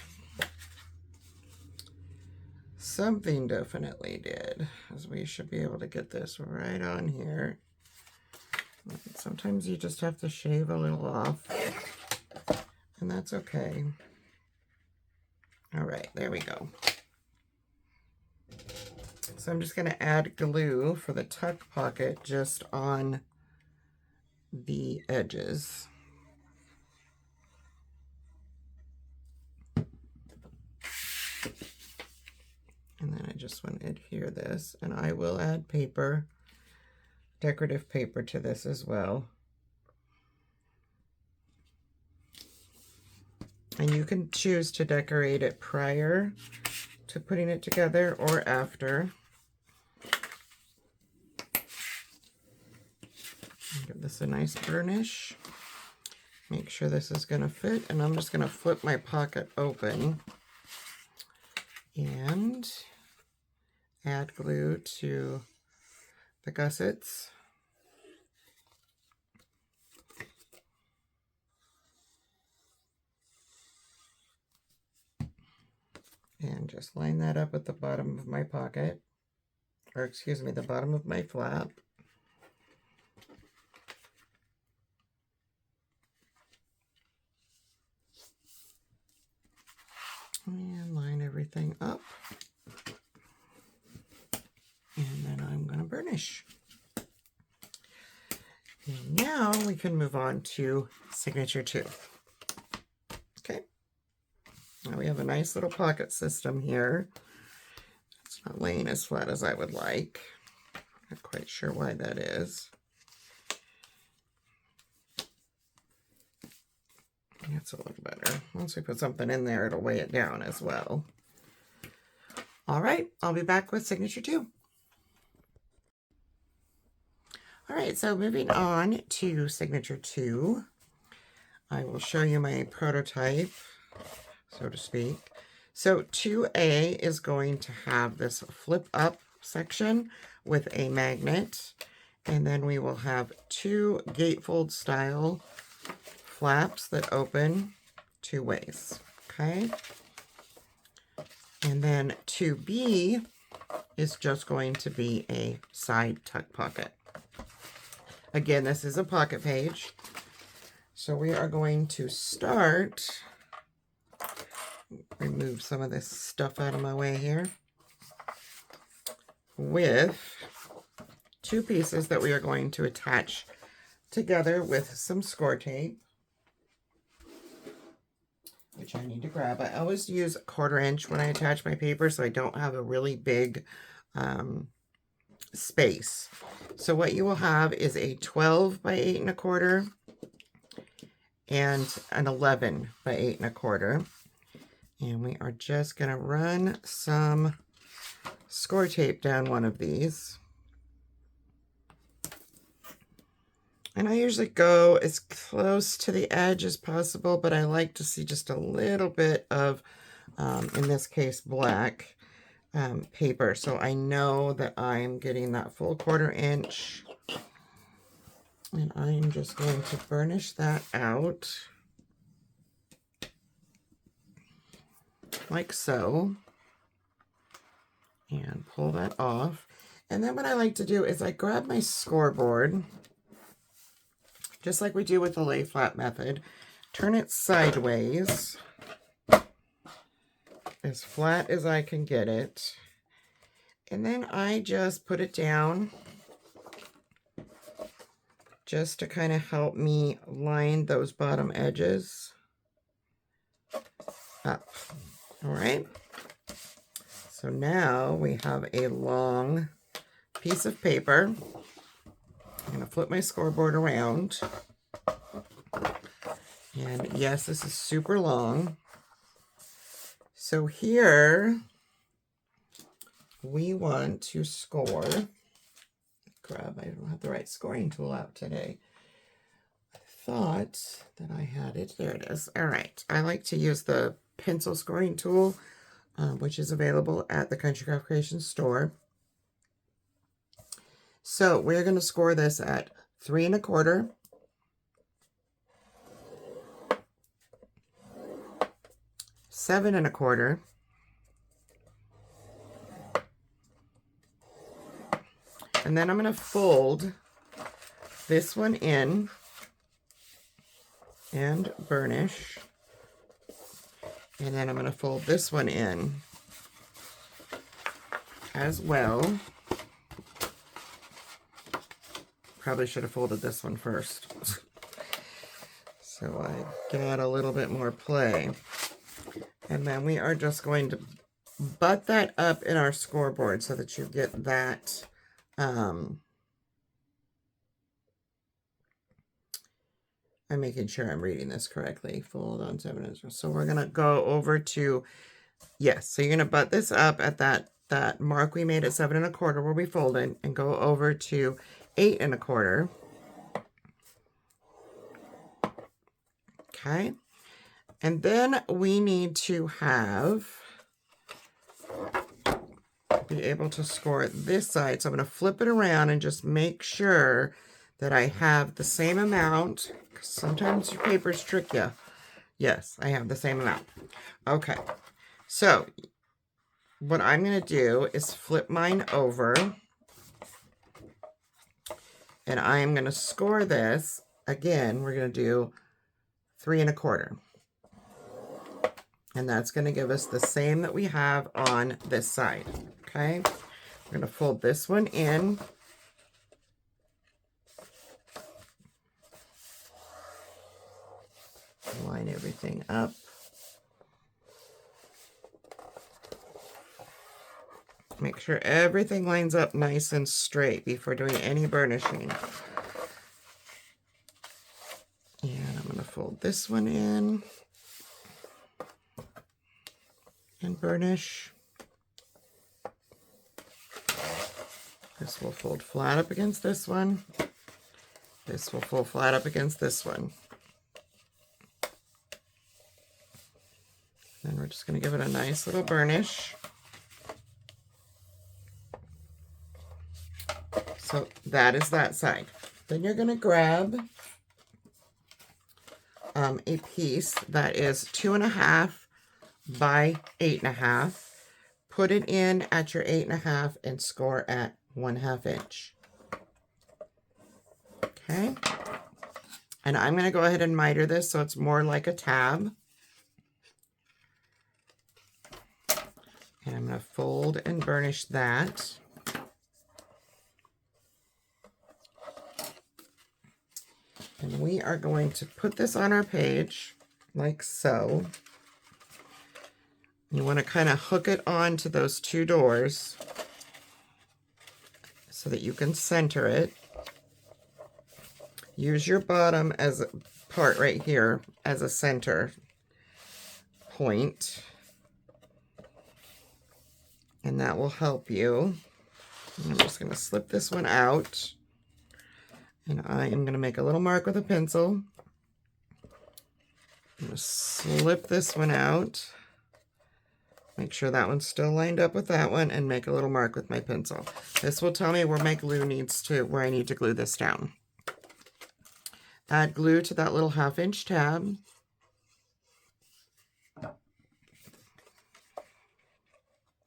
something definitely did, as we should be able to get this right on here. Sometimes you just have to shave a little off, and that's okay. All right, there we go. So I'm just going to add glue for the tuck pocket just on the edges. And then I just want to adhere this, and I will add paper, decorative paper to this as well. And you can choose to decorate it prior to putting it together or after. Give this a nice burnish. Make sure this is going to fit, and I'm just going to flip my pocket open and add glue to the gussets. And just line that up at the bottom of my pocket, or excuse me, the bottom of my flap. And line everything up. And then I'm going to burnish. And now we can move on to Signature 2. Okay. Now we have a nice little pocket system here. It's not laying as flat as I would like. Not quite sure why that is. That's a little better. Once we put something in there, it'll weigh it down as well. All right, I'll be back with Signature 2. All right, so moving on to Signature 2, I will show you my prototype, so to speak. So 2A is going to have this flip up section with a magnet, and then we will have 2 gatefold style flaps that open 2 ways, okay? And then 2B is just going to be a side tuck pocket. Again, this is a pocket page. So we are going to start, remove some of this stuff out of my way here, with 2 pieces that we are going to attach together with some score tape, which I need to grab. I always use 1/4 inch when I attach my paper, so I don't have a really big space. So what you will have is a 12 by 8 1/4 and an 11 by 8 1/4. And we are just going to run some score tape down one of these. And I usually go as close to the edge as possible, but I like to see just a little bit of, in this case, black paper. So I know that I'm getting that full 1/4 inch. And I'm just going to burnish that out. Like so. And pull that off. And then what I like to do is I grab my scoreboard, just like we do with the lay flat method, turn it sideways, as flat as I can get it, and then I just put it down just to kind of help me line those bottom edges up. All right. So now we have a long piece of paper. I'm going to flip my scoreboard around. And yes, this is super long. So here we want to score. Crap, I don't have the right scoring tool out today. I thought that I had it. There it is. All right. I like to use the pencil scoring tool, which is available at the Country Craft Creations store. So we're going to score this at 3 1/4, 7 1/4, and then I'm going to fold this one in and burnish, and then I'm going to fold this one in as well. Probably should have folded this one first. So I got a little bit more play. And then we are just going to butt that up in our scoreboard so that you get that I'm making sure I'm reading this correctly. Fold on 7 inches. So we're gonna go over to, yes, so you're gonna butt this up at that mark we made at 7 1/4 where we folded, and go over to 8 1/4. Okay. And then we need to be able to score this side. So I'm going to flip it around and just make sure that I have the same amount. Sometimes your papers trick you. Yes, I have the same amount. Okay. So what I'm going to do is flip mine over. And I'm going to score this. Again, we're going to do 3 1/4. And that's going to give us the same that we have on this side. Okay. We're going to fold this one in. Line everything up. Make sure everything lines up nice and straight before doing any burnishing. And I'm going to fold this one in and burnish. This will fold flat up against this one. This will fold flat up against this one. Then we're just going to give it a nice little burnish. So that is that side. Then you're going to grab a piece that is 2 1/2 by 8 1/2. Put it in at your 8 1/2 and score at 1/2 inch. Okay. And I'm going to go ahead and miter this so it's more like a tab. And I'm going to fold and burnish that. And we are going to put this on our page like so. You want to kind of hook it onto those two doors so that you can center it. Use your bottom as a part right here as a center point. And that will help you. I'm just going to slip this one out. And I am going to make a little mark with a pencil. I'm going to slip this one out. Make sure that one's still lined up with that one, and make a little mark with my pencil. This will tell me where my glue where I need to glue this down. Add glue to that little 1/2 inch tab.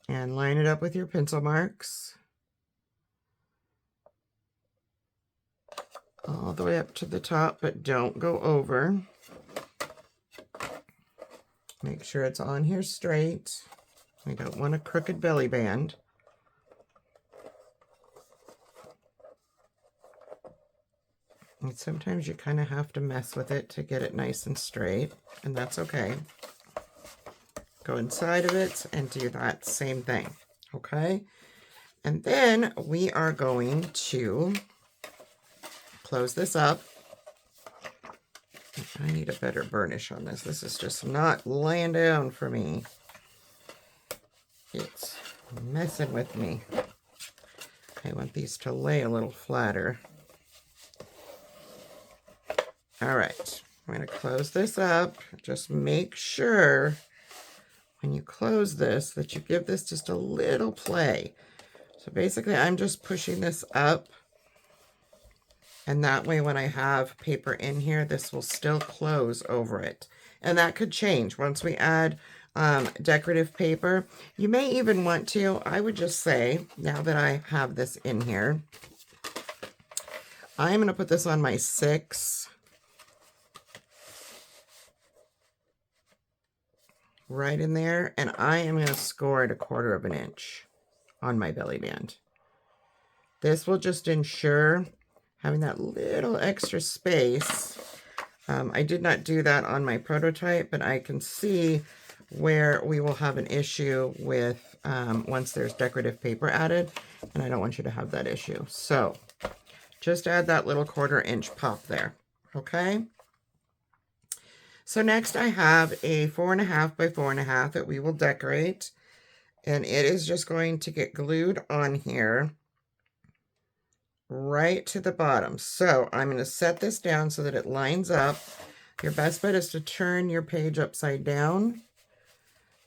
And line it up with your pencil marks. All the way up to the top, but don't go over. Make sure it's on here straight. We don't want a crooked belly band. And sometimes you kind of have to mess with it to get it nice and straight, and that's okay. Go inside of it and do that same thing, okay? And then we are going to close this up. I need a better burnish on this. This is just not laying down for me. It's messing with me. I want these to lay a little flatter. All right, I'm going to close this up. Just make sure when you close this that you give this just a little play. So basically I'm just pushing this up, and that way when I have paper in here, this will still close over it. And that could change once we add decorative paper. You may even want to, I would just say, now that I have this in here, I'm going to put this on my 6. Right in there, and I am going to score it 1/4 of an inch on my belly band. This will just ensure having that little extra space. I did not do that on my prototype, but I can see where we will have an issue with once there's decorative paper added, and I don't want you to have that issue. So just add that little 1/4 inch pop there, okay? So next I have a 4.5 by 4.5 that we will decorate, and it is just going to get glued on here right to the bottom. So I'm going to set this down so that it lines up. Your best bet is to turn your page upside down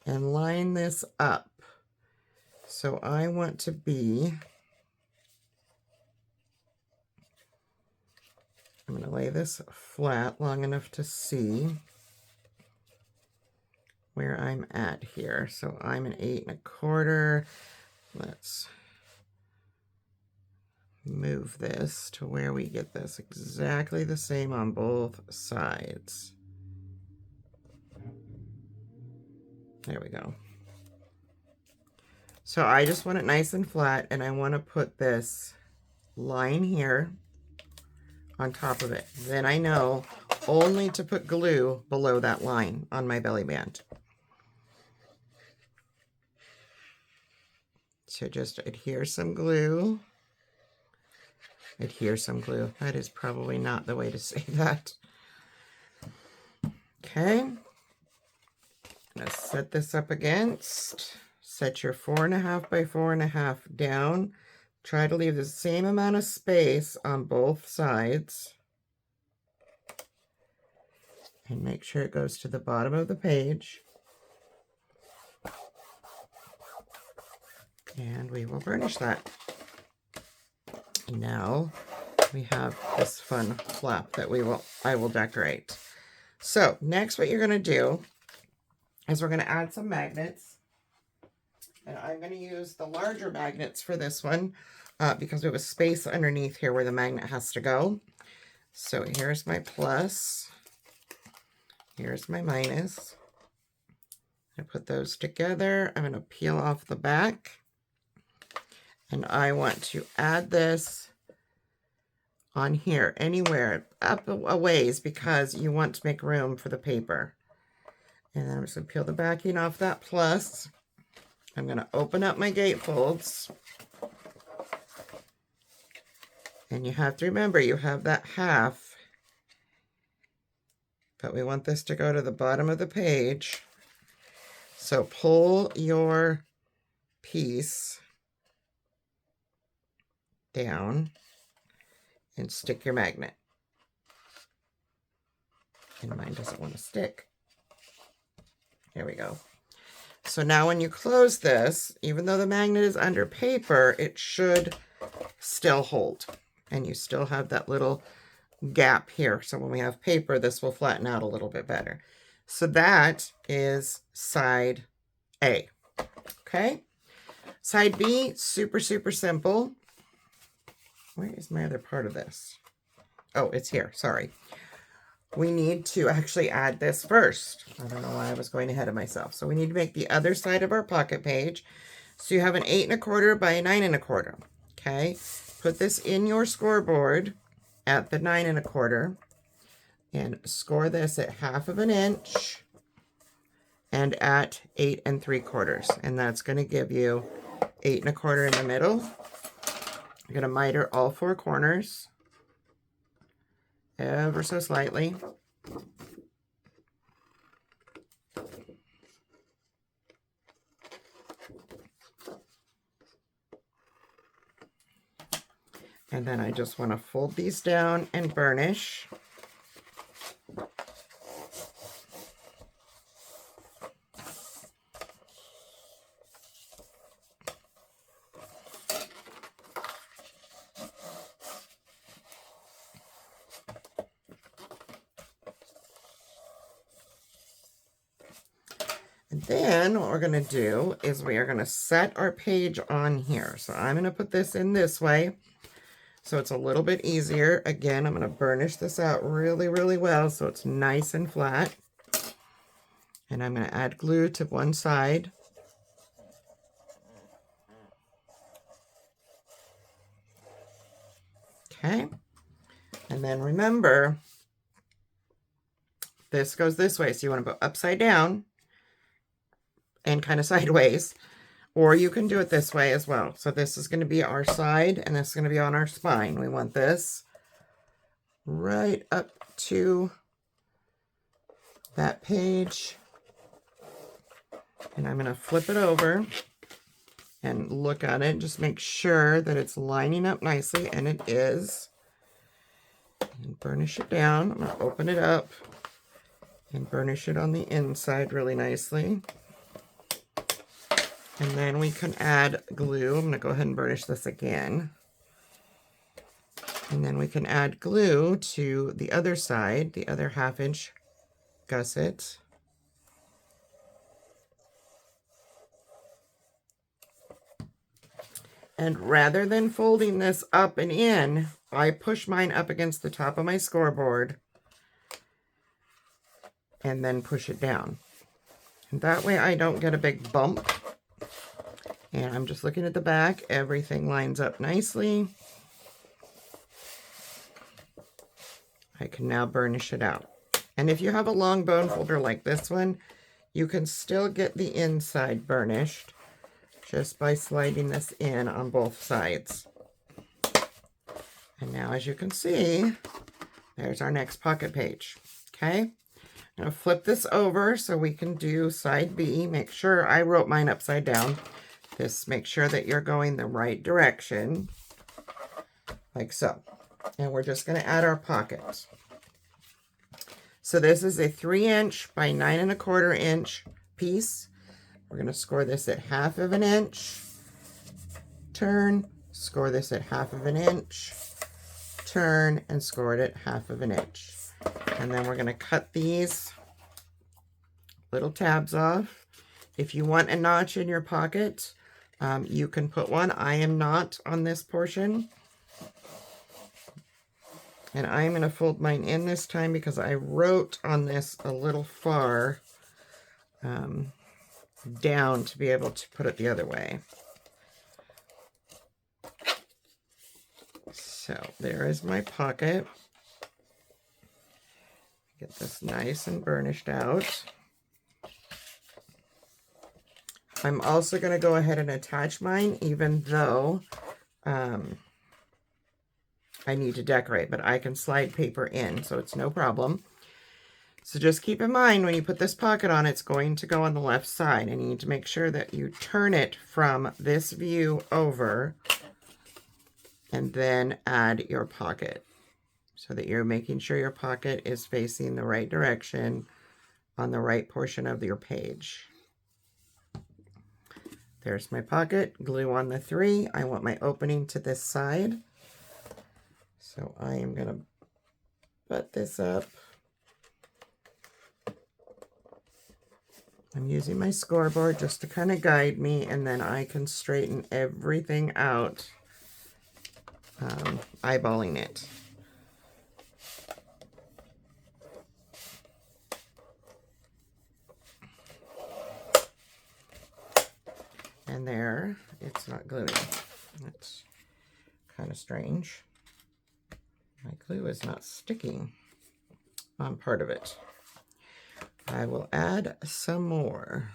and line this up. So I want to be, I'm going to lay this flat long enough to see where I'm at here. So I'm an 8.25. Let's move this to where we get this exactly the same on both sides. There we go. So I just want it nice and flat, and I want to put this line here on top of it. Then I know only to put glue below that line on my belly band. So just adhere some glue. Adhere some glue. That is probably not the way to say that. Okay. I'm going to set this up against. Set your 4.5 by 4.5 down. Try to leave the same amount of space on both sides. And make sure it goes to the bottom of the page. And we will burnish that. Now we have this fun flap that I will decorate. So next what you're going to do is we're going to add some magnets. And I'm going to use the larger magnets for this one because we have a space underneath here where the magnet has to go. So here's my plus. Here's my minus. I put those together. I'm going to peel off the back. And I want to add this on here, anywhere, up a ways, because you want to make room for the paper. And then I'm just going to peel the backing off that plus. I'm going to open up my gatefolds. And you have to remember, you have that half. But we want this to go to the bottom of the page. So pull your piece down and stick your magnet. And mine doesn't want to stick. There we go. So now when you close this, even though the magnet is under paper, it should still hold. And you still have that little gap here. So when we have paper, this will flatten out a little bit better. So that is side A. Okay. Side B, super, super simple. Where is my other part of this? Oh, it's here. Sorry. We need to actually add this first. I don't know why I was going ahead of myself. So we need to make the other side of our pocket page. So you have an 8.25 by a 9.25. Okay. Put this in your scoreboard at the 9 1/4 and score this at 1/2 inch and at 8 3/4. And that's going to give you 8 1/4 in the middle. You're going to miter all 4 corners ever so slightly. And then I just want to fold these down and burnish. And then what we're going to do is we are going to set our page on here. So I'm going to put this in this way so it's a little bit easier. Again, I'm going to burnish this out really, really well so it's nice and flat. And I'm going to add glue to one side. Okay. And then remember, this goes this way. So you want to go upside down and kind of sideways, or you can do it this way as well. So this is going to be our side and this is going to be on our spine. We want this right up to that page, and I'm going to flip it over and look at it. Just make sure that it's lining up nicely, and it is. And burnish it down. I'm going to open it up and burnish it on the inside really nicely. And then we can add glue. I'm going to go ahead and burnish this again. And then we can add glue to the other side, the other 1/2 inch gusset. And rather than folding this up and in, I push mine up against the top of my scoreboard and then push it down. And that way I don't get a big bump. And I'm just looking at the back. Everything lines up nicely. I can now burnish it out. And if you have a long bone folder like this one, you can still get the inside burnished just by sliding this in on both sides. And now, as you can see, there's our next pocket page. Okay, I'm going to flip this over so we can do side B. Make sure I wrote mine upside down. Just make sure that you're going the right direction, like so. And we're just going to add our pocket. So this is a 3 inch by 9 1/4 inch piece. We're going to score this at 1/2 inch, turn, score this at 1/2 inch, turn, and score it at 1/2 inch. And then we're going to cut these little tabs off. If you want a notch in your pocket, you can put one. I am not on this portion. And I'm going to fold mine in this time because I wrote on this a little far down to be able to put it the other way. So there is my pocket. Get this nice and burnished out. I'm also going to go ahead and attach mine, even though I need to decorate, but I can slide paper in, so it's no problem. So just keep in mind, when you put this pocket on, it's going to go on the left side, and you need to make sure that you turn it from this view over and then add your pocket so that you're making sure your pocket is facing the right direction on the right portion of your page. There's my pocket, glue on the 3. I want my opening to this side. So I am going to butt this up. I'm using my scoreboard just to kind of guide me, and then I can straighten everything out, eyeballing it. And there, it's not gluing. That's kind of strange. My glue is not sticking on part of it. I will add some more.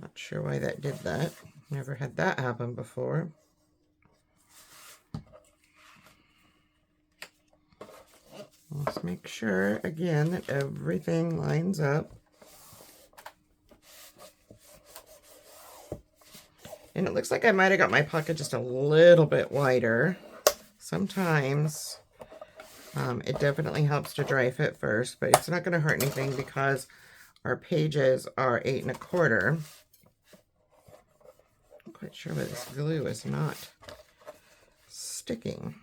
Not sure why that did that. Never had that happen before. Let's make sure again that everything lines up. And it looks like I might have got my pocket just a little bit wider. Sometimes it definitely helps to dry fit first, but it's not going to hurt anything because our pages are 8 1/4. I'm not quite sure why this glue is not sticking.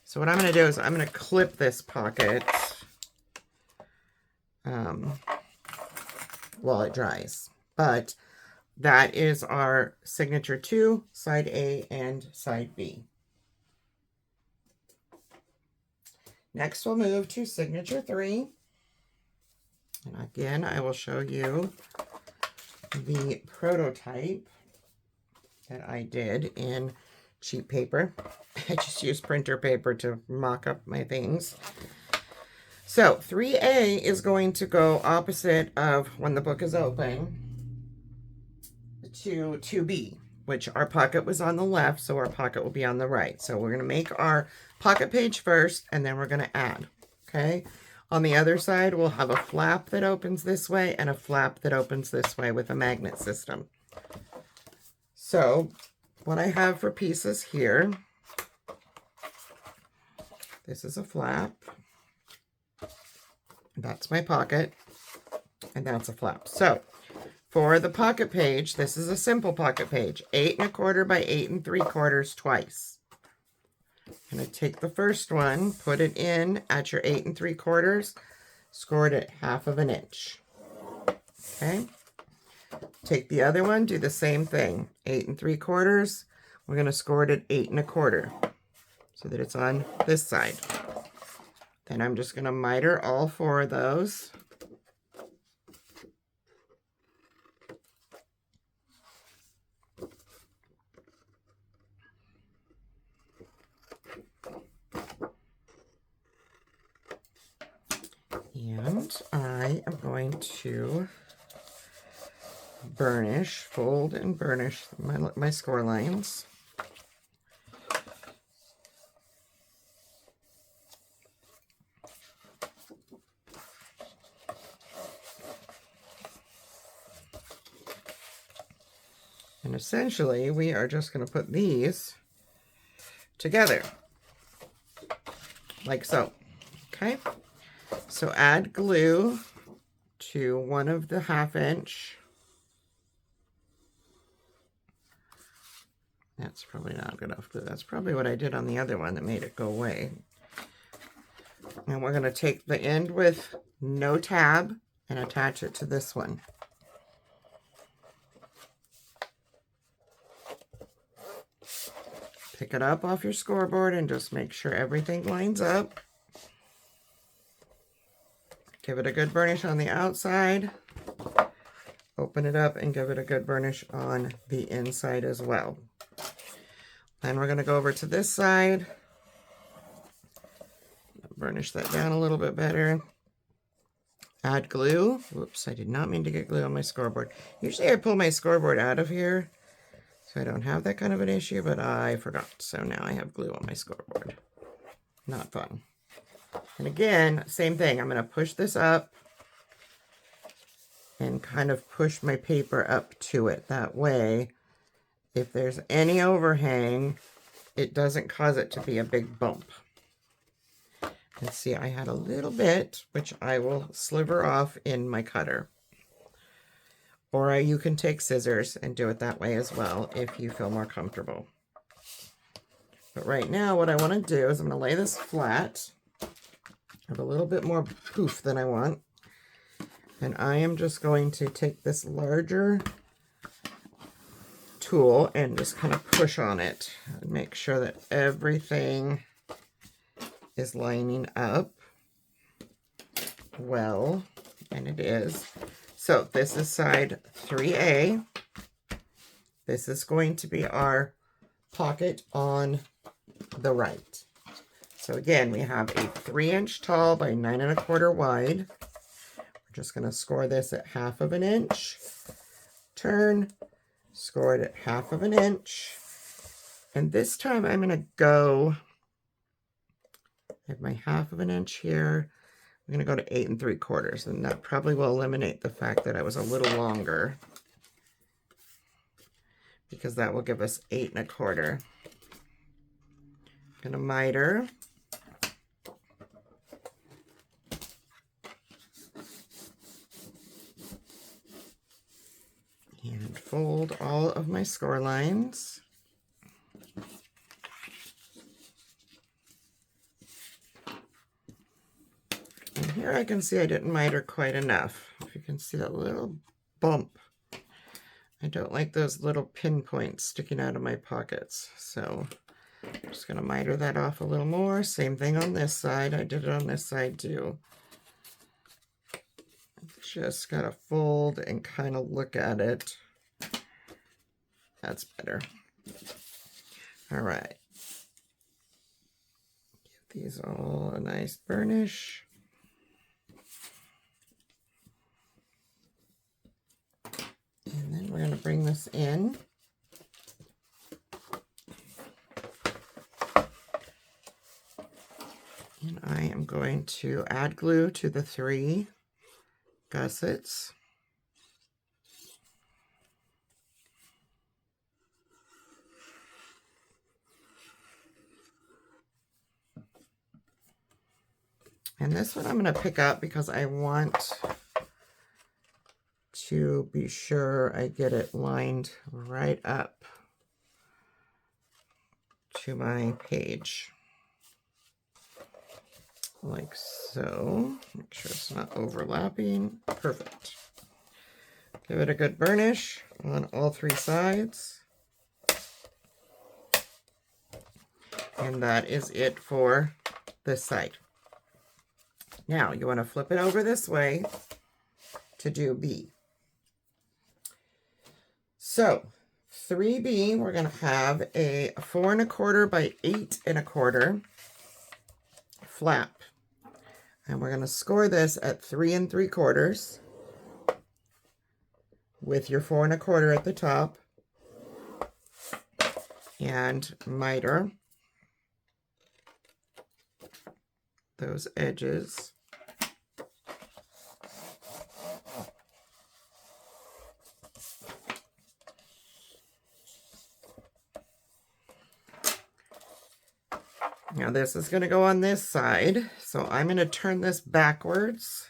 So what I'm going to do is I'm going to clip this pocket while it dries. But that is our signature 2, side A and side B. Next we'll move to signature 3. And again, I will show you the prototype that I did in cheap paper. I just used printer paper to mock up my things. So 3A is going to go opposite of when the book is open to 2B, which our pocket was on the left, so our pocket will be on the right. So we're going to make our pocket page first, and then we're going to add, okay? On the other side, we'll have a flap that opens this way and a flap that opens this way with a magnet system. So what I have for pieces here, this is a flap. That's my pocket, and that's a flap. So for the pocket page, this is a simple pocket page, 8 1/4 by 8 3/4 twice. I'm going to take the first one, put it in at your 8 3/4, score it at 1/2 inch. Okay. Take the other one, do the same thing, 8 3/4. We're going to score it at 8 1/4 so that it's on this side. Then I'm just going to miter all 4 of those. And I am going to burnish, fold and burnish my score lines. And essentially, we are just going to put these together, like so, okay? So add glue to one of the 1/2 inch. That's probably not good enough glue. That's probably what I did on the other one that made it go away. And we're going to take the end with no tab and attach it to this one. Pick it up off your scoreboard and just make sure everything lines up. Give it a good burnish on the outside. Open it up and give it a good burnish on the inside as well. Then we're going to go over to this side. Burnish that down a little bit better. Add glue. Whoops, I did not mean to get glue on my scoreboard. Usually I pull my scoreboard out of here, so I don't have that kind of an issue, but I forgot. So now I have glue on my scoreboard. Not fun. And again, same thing. I'm going to push this up and kind of push my paper up to it. That way, if there's any overhang, it doesn't cause it to be a big bump. And see, I had a little bit, which I will sliver off in my cutter. Or you can take scissors and do it that way as well if you feel more comfortable. But right now, what I want to do is I'm going to lay this flat. I have a little bit more poof than I want. And I am just going to take this larger tool and just kind of push on it and make sure that everything is lining up well, and it is. So this is side 3A. This is going to be our pocket on the right. So again, we have a 3-inch tall by 9 1/4 wide. We're just going to score this at 1/2 of an inch. Turn, score it at 1/2 of an inch. And this time I'm going to go, I have my 1/2 of an inch here. I'm going to go to 8 3/4, and that probably will eliminate the fact that I was a little longer, because that will give us 8 1/4. Going to miter. And fold all of my score lines. And here I can see I didn't miter quite enough. If you can see that little bump. I don't like those little pinpoints sticking out of my pockets. So I'm just going to miter that off a little more. Same thing on this side. I did it on this side too. Just got to fold and kind of look at it. That's better. All right. Give these all a nice burnish. And then we're going to bring this in. And I am going to add glue to the 3 gussets. And this one I'm going to pick up because I want to be sure I get it lined right up to my page. Like so. Make sure it's not overlapping. Perfect. Give it a good burnish on all 3 sides. And that is it for this side. Now you want to flip it over this way to do B. So 3B, we're going to have a 4 1/4 by 8 1/4 flap. And we're going to score this at 3 3/4 with your 4 1/4 at the top, and miter those edges. Now this is going to go on this side, so I'm going to turn this backwards.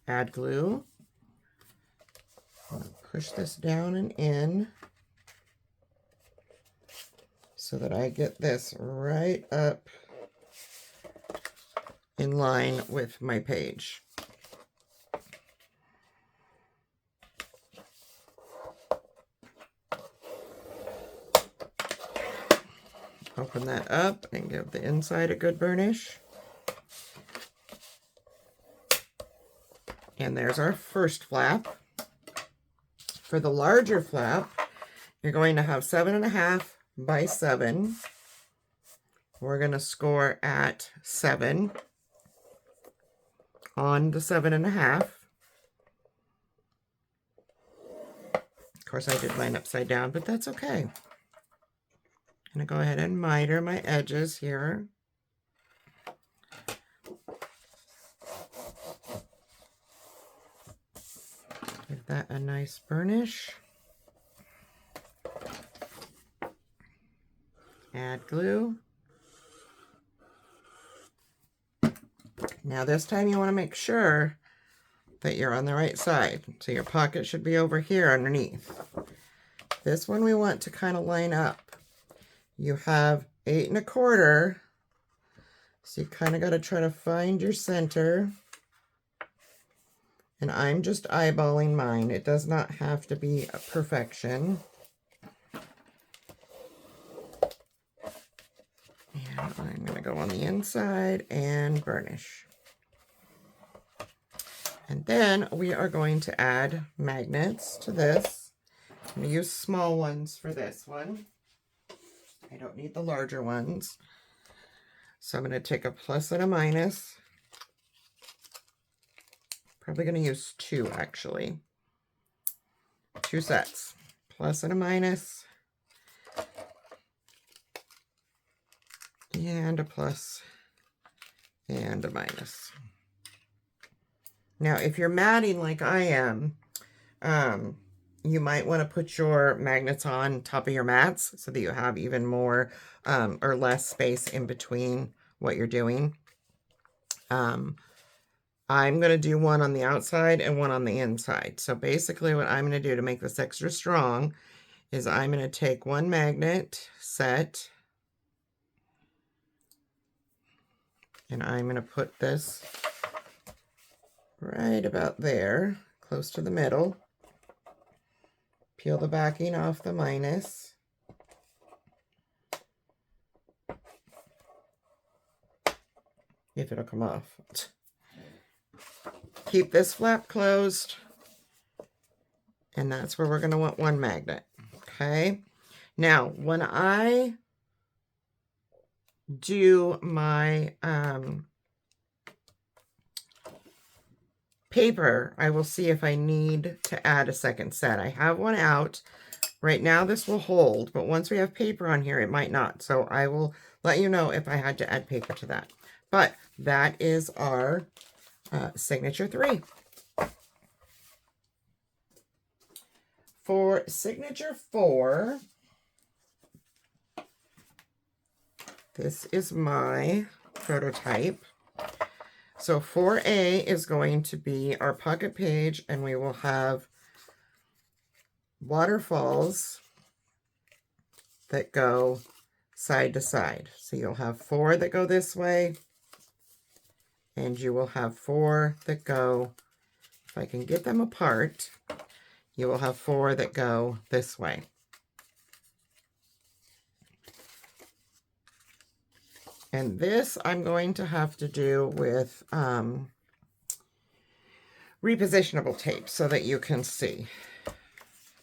Add glue. Push this down and in so that I get this right up in line with my page. Open that up and give the inside a good burnish. And there's our first flap. For the larger flap, you're going to have 7 1/2 by 7. We're going to score at 7 on the 7 1/2. Of course, I did mine upside down, but that's okay. I'm going to go ahead and miter my edges here. Give that a nice burnish. Add glue. Now this time you want to make sure that you're on the right side. So your pocket should be over here underneath. This one we want to kind of line up. You have 8 1/4, so you kind of got to try to find your center. And I'm just eyeballing mine. It does not have to be a perfection. And I'm going to go on the inside and burnish. And then we are going to add magnets to this. I'm going to use small ones for this one. I don't need the larger ones. So I'm going to take a plus and a minus. Probably going to use 2 actually. 2 sets. Plus and a minus. And a plus and a minus. Now, if you're matting like I am, you might want to put your magnets on top of your mats so that you have even more or less space in between what you're doing. I'm going to do one on the outside and one on the inside. So basically what I'm going to do to make this extra strong is I'm going to take one magnet set and I'm going to put this right about there, close to the middle. Peel the backing off the minus. If it'll come off. Keep this flap closed. And that's where we're going to want one magnet. Okay. Now, when I do my paper, I will see if I need to add a second set. I have one out. Right now this will hold, but once we have paper on here, it might not. So I will let you know if I had to add paper to that. But that is our signature 3. For signature 4, this is my prototype. So 4A is going to be our pocket page, and we will have waterfalls that go side to side. So you'll have 4 that go this way, and you will have 4 that go, if I can get them apart, you will have 4 that go this way. And this I'm going to have to do with repositionable tape so that you can see.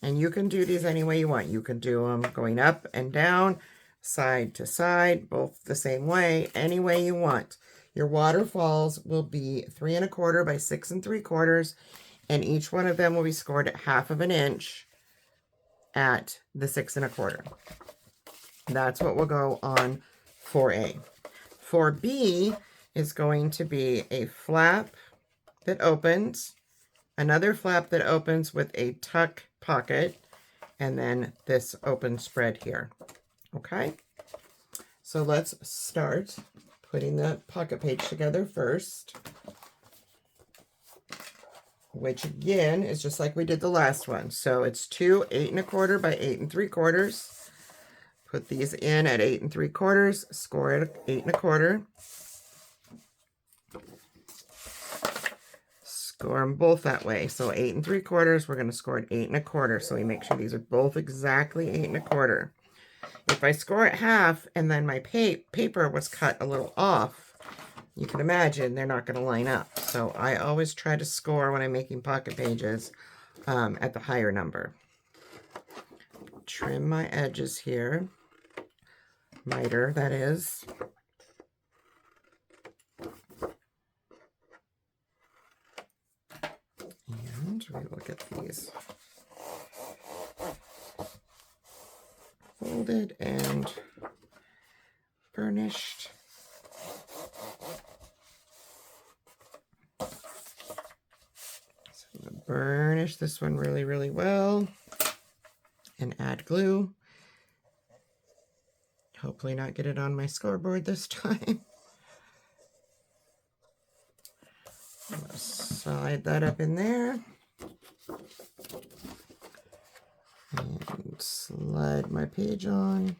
And you can do these any way you want. You can do them going up and down, side to side, both the same way, any way you want. Your waterfalls will be 3 1/4 by 6 3/4, and each one of them will be scored at 1/2 inch at the 6 1/4. That's what will go on 4A. 4B is going to be a flap that opens, another flap that opens with a tuck pocket, and then this open spread here. Okay, so let's start putting the pocket page together first, which again is just like we did the last one. So it's 2 8 1/4 by 8 3/4. Put these in at 8 3/4, score at 8 1/4. Score them both that way. So 8 3/4, we're going to score at 8 1/4. So we make sure these are both exactly 8 1/4. If I score at 1/2 and then my paper was cut a little off, you can imagine they're not going to line up. So I always try to score when I'm making pocket pages at the higher number. Trim my edges here. Miter, that is. And we will get these folded and burnished. So I'm going to burnish this one really, really well and add glue. Hopefully not get it on my scoreboard this time. I'm going to slide that up in there. And slide my page on.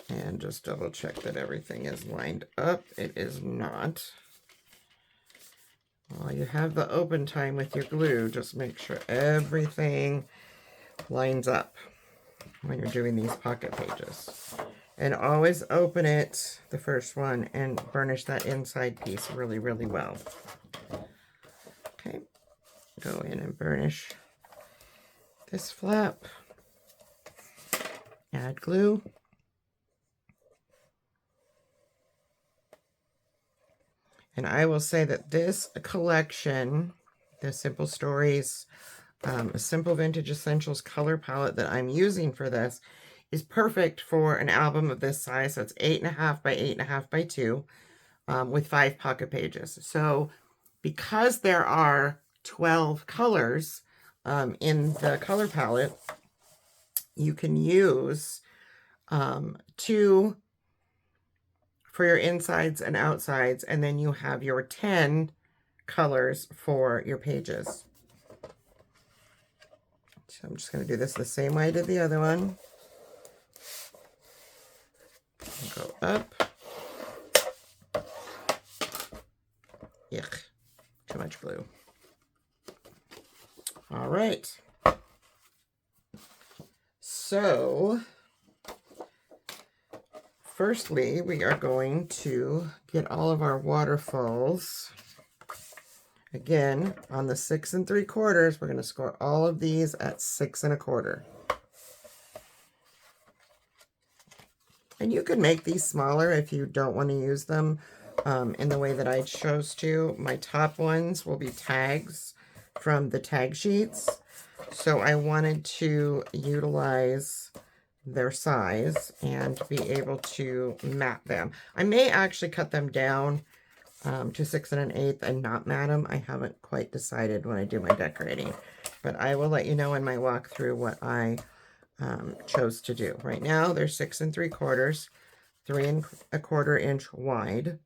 And just double check that everything is lined up. It is not. While you have the open time with your glue, just make sure everything lines up. when you're doing these pocket pages. And always open it, the first one, and burnish that inside piece really, really well. Okay, go in and burnish this flap. Add glue. And I will say that this collection, the Simple Stories, Simple Vintage Essentials color palette that I'm using for this is perfect for an album of this size. So it's 8.5 by 8.5 by 2 with 5 pocket pages. So because there are 12 colors in the color palette, you can use 2 for your insides and outsides, and then you have your 10 colors for your pages. So I'm just going to do this the same way I did the other one. Go up. Yuck, too much glue. All right. So, firstly, we are going to get all of our waterfalls. Again, on the 6 3/4, we're going to score all of these at 6 1/4. And you could make these smaller if you don't want to use them in the way that I chose to. My top ones will be tags from the tag sheets. So I wanted to utilize their size and be able to mat them. I may actually cut them down to 6 1/8 and not mat them. I haven't quite decided when I do my decorating, but I will let you know in my walkthrough what I chose to do. Right now they're 6 3/4, 3 1/4 inch wide,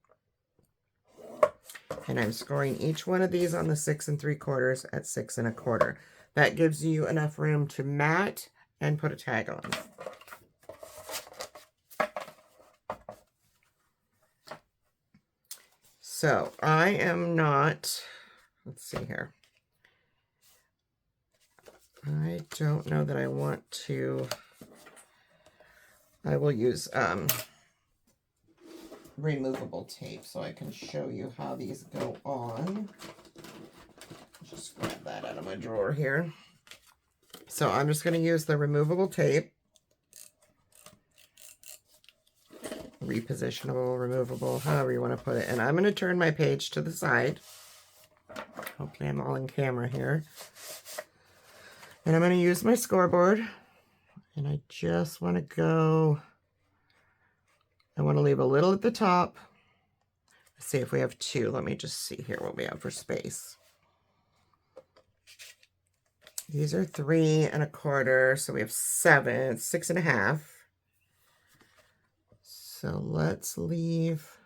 and I'm scoring each one of these on the 6 3/4 at 6 1/4. That gives you enough room to mat and put a tag on. So I am not, let's see here. I don't know that I want to, I will use removable tape so I can show you how these go on. Just grab that out of my drawer here. So I'm just going to use the removable tape. Repositionable, removable, however you want to put it. And I'm going to turn my page to the side. Hopefully I'm all in camera here. And I'm going to use my scoreboard. And I just want to go, I want to leave a little at the top. Let's see if we have 2. Let me just see here what we have for space. These are 3 1/4, so we have 7, 6 1/2. So let's leave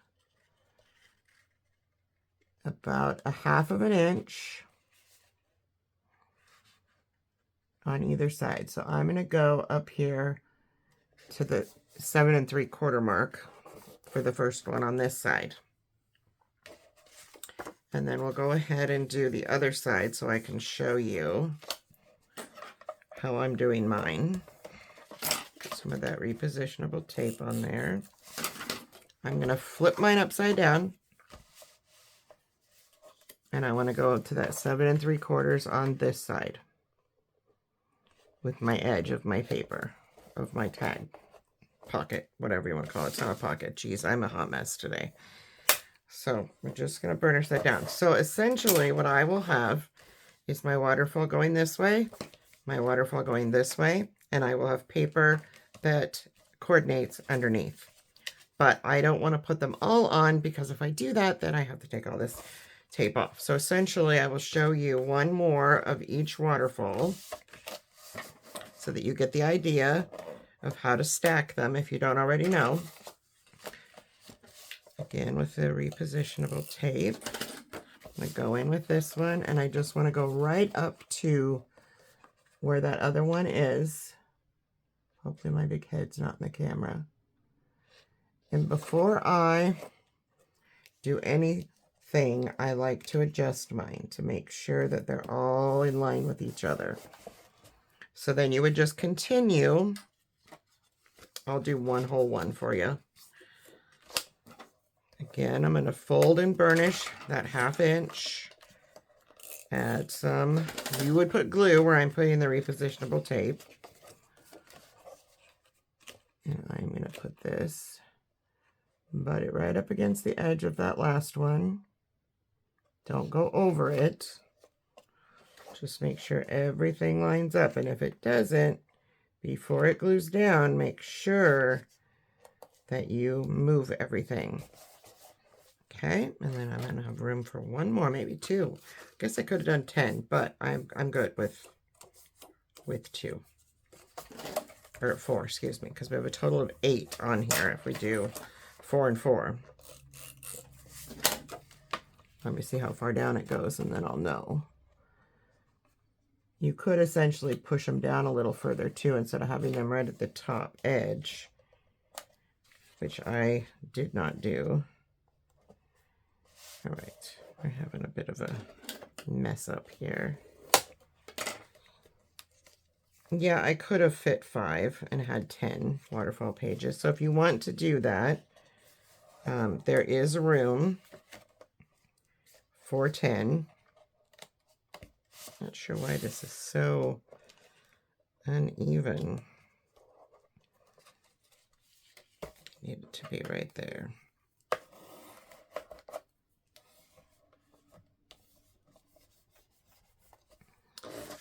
about 1/2 inch on either side. So I'm going to go up here to the 7 3/4 mark for the first one on this side. And then we'll go ahead and do the other side so I can show you how I'm doing mine. Some of that repositionable tape on there. I'm going to flip mine upside down. And I want to go to that 7 3/4 on this side with my edge of my paper, of my tag pocket, whatever you want to call it. It's not a pocket. Geez, I'm a hot mess today. So we're just going to burnish that down. So essentially what I will have is my waterfall going this way, my waterfall going this way, and I will have paper that coordinates underneath. But I don't want to put them all on because if I do that, then I have to take all this tape off. So essentially I will show you one more of each waterfall so that you get the idea of how to stack them if you don't already know. Again, with the repositionable tape, I'm going to go in with this one, and I just want to go right up to where that other one is. Hopefully my big head's not in the camera. And before I do anything, I like to adjust mine to make sure that they're all in line with each other. So then you would just continue. I'll do one whole one for you. Again, I'm going to fold and burnish that 1/2 inch. Add some, you would put glue where I'm putting the repositionable tape. And I'm going to put this, butt it right up against the edge of that last one. Don't go over it. Just make sure everything lines up. And if it doesn't, before it glues down, make sure that you move everything. Okay, and then I'm going to have room for one more, maybe 2. I guess I could have done 10, but I'm good with 2. Or 4, excuse me, because we have a total of 8 on here if we do 4 and 4. Let me see how far down it goes, and then I'll know. You could essentially push them down a little further too, instead of having them right at the top edge, which I did not do. All right, we're having a bit of a mess up here. Yeah, I could have fit 5 and had 10 waterfall pages. So if you want to do that, there is room for 10. Not sure why this is so uneven. Need it to be right there.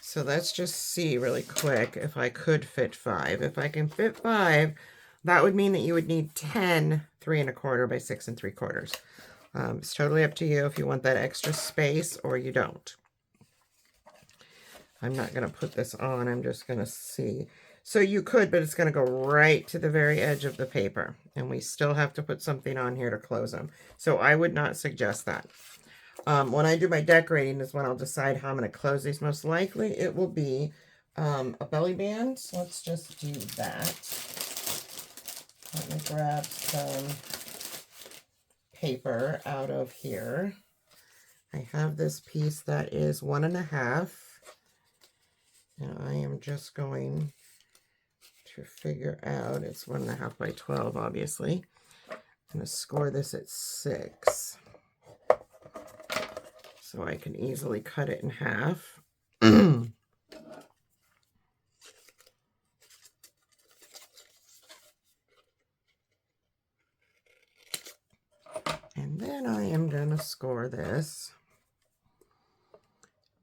So let's just see really quick if I could fit 5. If I can fit 5, that would mean that you would need 10 3 1/4 by 6 3/4. It's totally up to you if you want that extra space or you don't. I'm not going to put this on. I'm just going to see. So you could, but it's going to go right to the very edge of the paper. And we still have to put something on here to close them. So I would not suggest that. When I do my decorating is when I'll decide how I'm going to close these. Most likely it will be a belly band. So let's just do that. Let me grab some paper out of here. I have this piece that is 1 1/2. And I am just going to figure out, it's 1 1/2 by 12, obviously. I'm going to score this at 6. So I can easily cut it in half. And then I am going to score this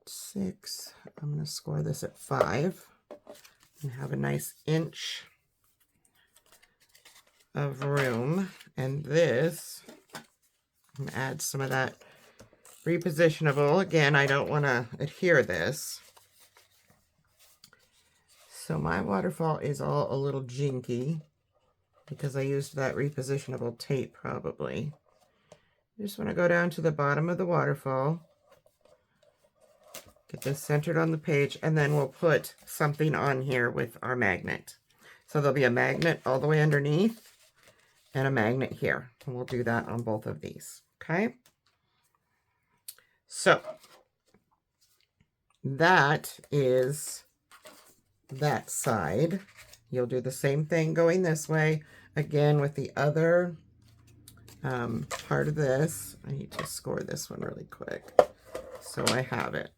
6. I'm going to score this at 5 and have a nice inch of room. And this, I'm going to add some of that repositionable. Again, I don't want to adhere this. So my waterfall is all a little jinky because I used that repositionable tape probably. You just want to go down to the bottom of the waterfall. Get this centered on the page, and then we'll put something on here with our magnet. So there'll be a magnet all the way underneath and a magnet here. And we'll do that on both of these, okay? So that is that side. You'll do the same thing going this way. Again, with the other part of this, I need to score this one really quick so I have it.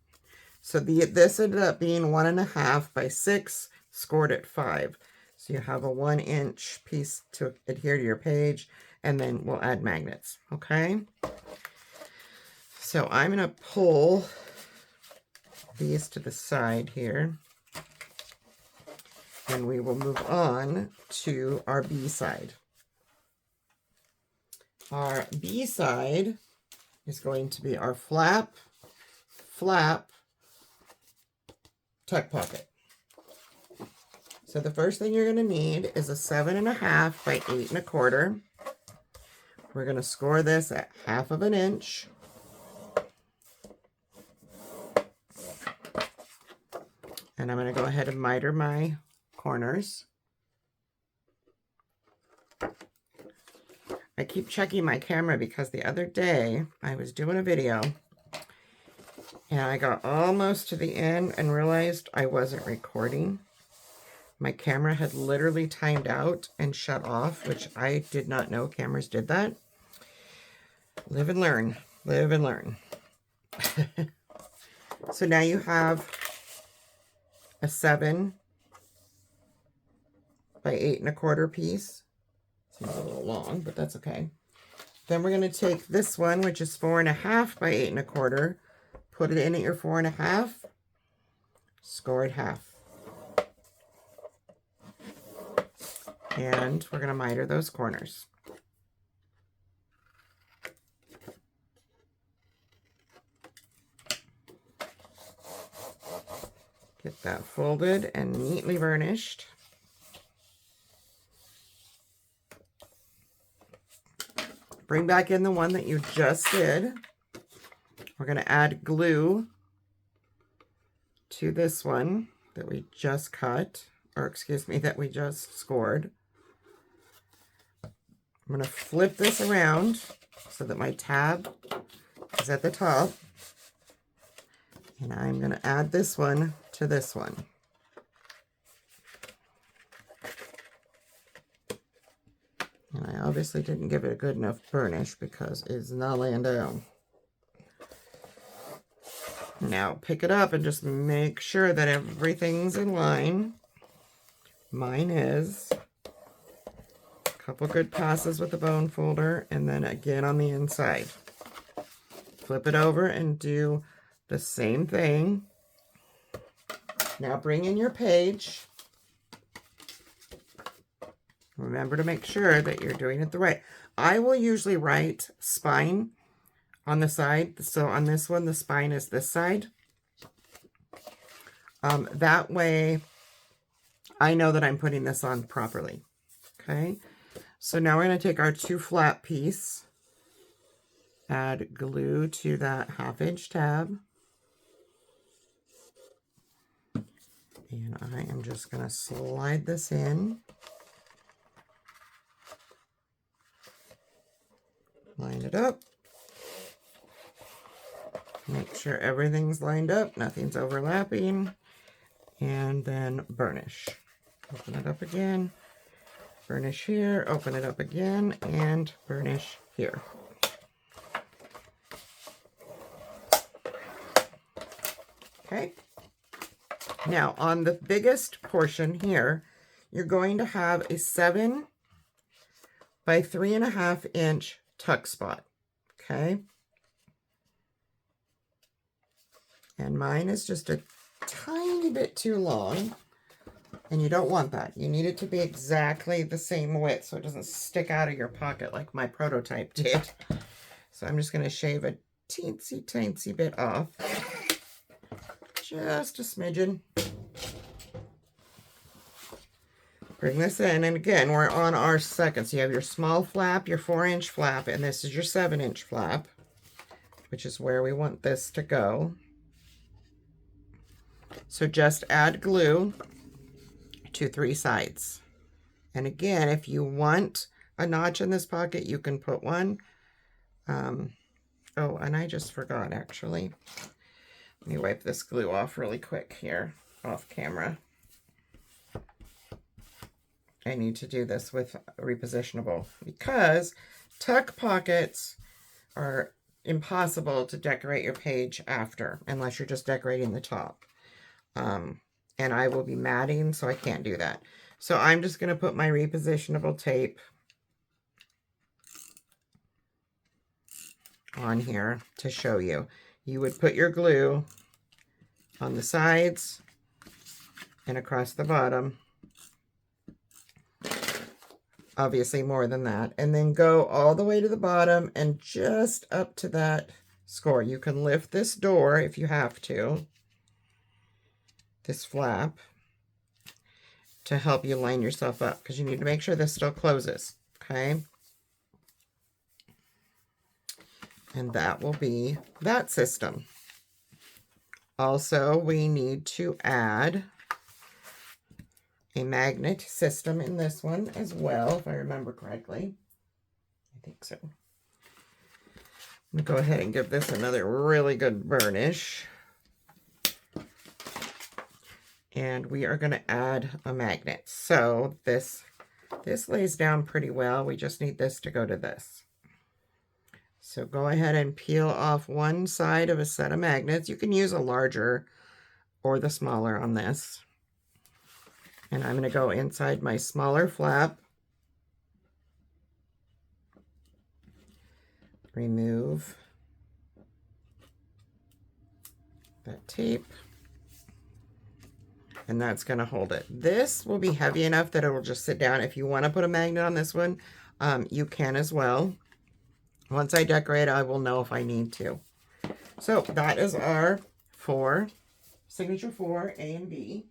So this ended up being 1 1/2 by 6, scored at 5. So you have a 1 inch piece to adhere to your page, and then we'll add magnets, okay? So I'm going to pull these to the side here, and we will move on to our B side. Our B side is going to be our flap, flap, tuck pocket. So the first thing you're going to need is a 7 1/2 by 8 1/4. We're going to score this at 1/2 inch. And I'm going to go ahead and miter my corners. I keep checking my camera because the other day I was doing a video and I got almost to the end and realized I wasn't recording. My camera had literally timed out and shut off, which I did not know cameras did that. Live and learn. Live and learn. So now you have a 7 by 8 1/4 piece. Seems a little long, but that's okay. Then we're going to take this one, which is 4 1/2 by 8 1/4, put it in at your 4 1/2, score it half. And we're going to miter those corners. Get that folded and neatly burnished. Bring back in the one that you just did. We're going to add glue to this one that we just cut, or excuse me, that we just scored. I'm going to flip this around so that my tab is at the top. And I'm going to add this one to this one. And I obviously didn't give it a good enough burnish because it's not laying down. Now pick it up and just make sure that everything's in line. Mine is. A couple good passes with the bone folder and then again on the inside. Flip it over and do the same thing. Now bring in your page. Remember to make sure that you're doing it the right. I will usually write spine on the side. So on this one, the spine is this side. That way, I know that I'm putting this on properly. Okay. So now we're going to take our 2 flat piece, add glue to that 1/2 inch tab. And I am just going to slide this in. Line it up. Make sure everything's lined up, nothing's overlapping. And then burnish. Open it up again. Burnish here, open it up again, and burnish here. Okay. Now, on the biggest portion here, you're going to have a 7 by 3 1/2 inch tuck spot. Okay. And mine is just a tiny bit too long. And you don't want that. You need it to be exactly the same width so it doesn't stick out of your pocket like my prototype did. So I'm just going to shave a teensy bit off. Just a smidgen. Bring this in, and again, we're on our second. So you have your small flap, your 4 inch flap, and this is your 7 inch flap, which is where we want this to go. So just add glue to 3 sides. And again, if you want a notch in this pocket, you can put one. Oh, and I just forgot, actually. Let me wipe this glue off really quick here, off camera. I need to do this with repositionable because tuck pockets are impossible to decorate your page after, unless you're just decorating the top. And I will be matting, so I can't do that. So I'm just going to put my repositionable tape on here to show you. You would put your glue on the sides and across the bottom. Obviously more than that. And then go all the way to the bottom and just up to that score. You can lift this door if you have to. This flap to help you line yourself up because you need to make sure this still closes, okay? And that will be that system. Also, we need to add a magnet system in this one as well, if I remember correctly. I think so. I'm going to go ahead and give this another really good burnish. and we are going to add a magnet. So this lays down pretty well. We just need this to go to this. So go ahead and peel off one side of a set of magnets. You can use a larger or the smaller on this. And I'm going to go inside my smaller flap. Remove that tape. And that's going to hold it. This will be heavy enough that it will just sit down. If you want to put a magnet on this one, you can as well. Once I decorate, I will know if I need to. So that is our signature 4, A and B.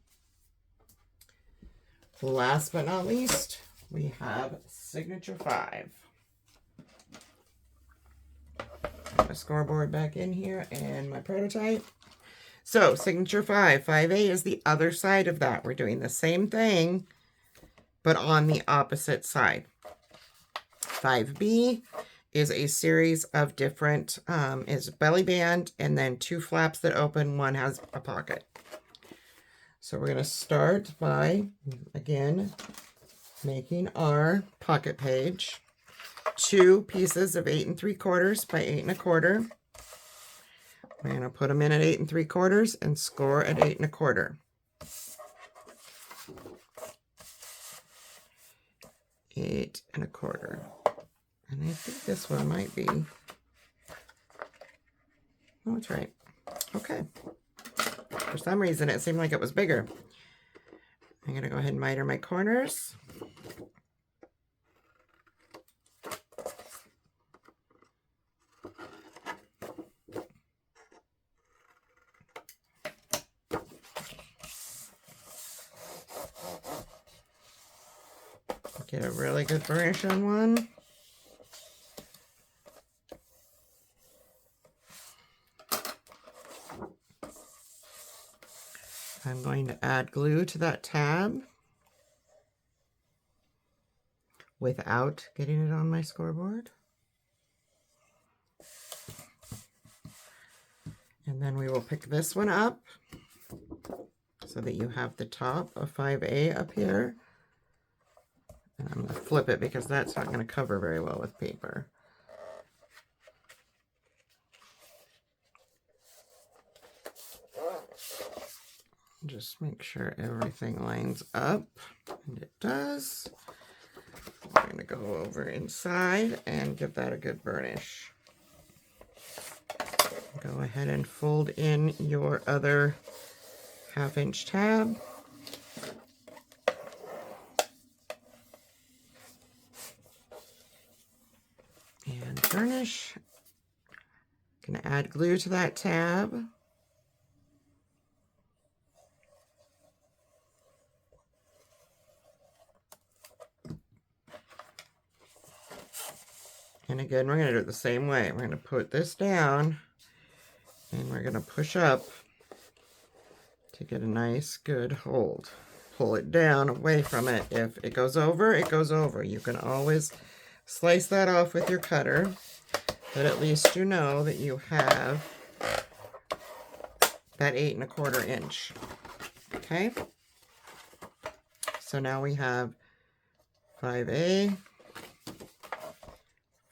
Last but not least, we have signature 5. Put my scoreboard back in here and my prototype. So signature 5, 5A is the other side of that. We're doing the same thing, but on the opposite side. 5B is a series of different, is belly band and then 2 flaps that open, one has a pocket. So we're going to start by, again, making our pocket page. 2 pieces of 8 3/4 by 8 1/4. We're going to put them in at 8 3/4 and score at 8 1/4. 8 1/4. And I think this one might be, oh, that's right. Okay. For some reason, it seemed like it was bigger. I'm going to go ahead and miter my corners. Get a really good burnish on one. I'm going to add glue to that tab without getting it on my scoreboard. And then we will pick this one up so that you have the top of 5A up here. And I'm going to flip it because that's not going to cover very well with paper. Just make sure everything lines up, and it does. I'm going to go over inside and give that a good burnish. Go ahead and fold in your other 1/2" tab. And burnish. Going to add glue to that tab. And again, we're going to do it the same way. We're going to put this down and we're going to push up to get a nice good hold. Pull it down away from it. If it goes over, it goes over. You can always slice that off with your cutter, but at least you know that you have that 8 1/4 inch. Okay? So now we have 5A,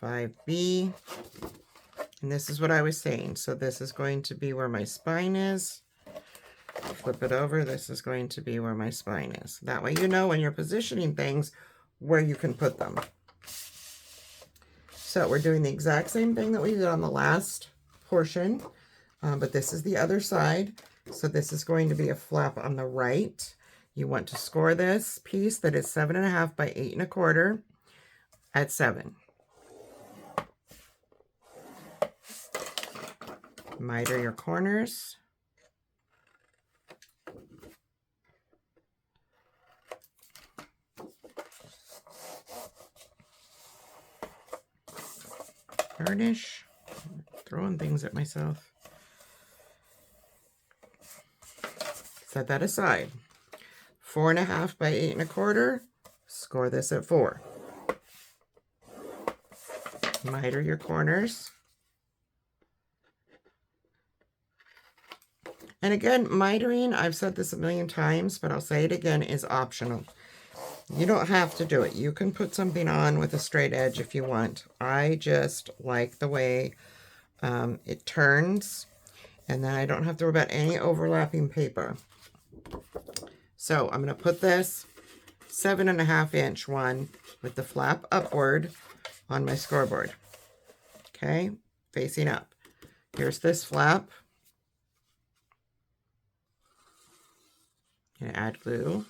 5B, and this is what I was saying. So this is going to be where my spine is. Flip it over, this is going to be where my spine is. That way you know when you're positioning things where you can put them. So we're doing the exact same thing that we did on the last portion, but this is the other side. So this is going to be a flap on the right. You want to score this piece that is 7 1/2 by 8 1/4 at 7. Miter your corners. Burnish. Throwing things at myself. Set that aside. 4 1/2 by 8 1/4. Score this at 4. Miter your corners. And again, mitering, I've said this a million times, but I'll say it again, is optional. You don't have to do it. You can put something on with a straight edge if you want. I just like the way it turns, and then I don't have to worry about any overlapping paper. So I'm going to put this 7.5 inch one with the flap upward on my scoreboard. Okay, facing up. Here's this flap. I'm going to add glue.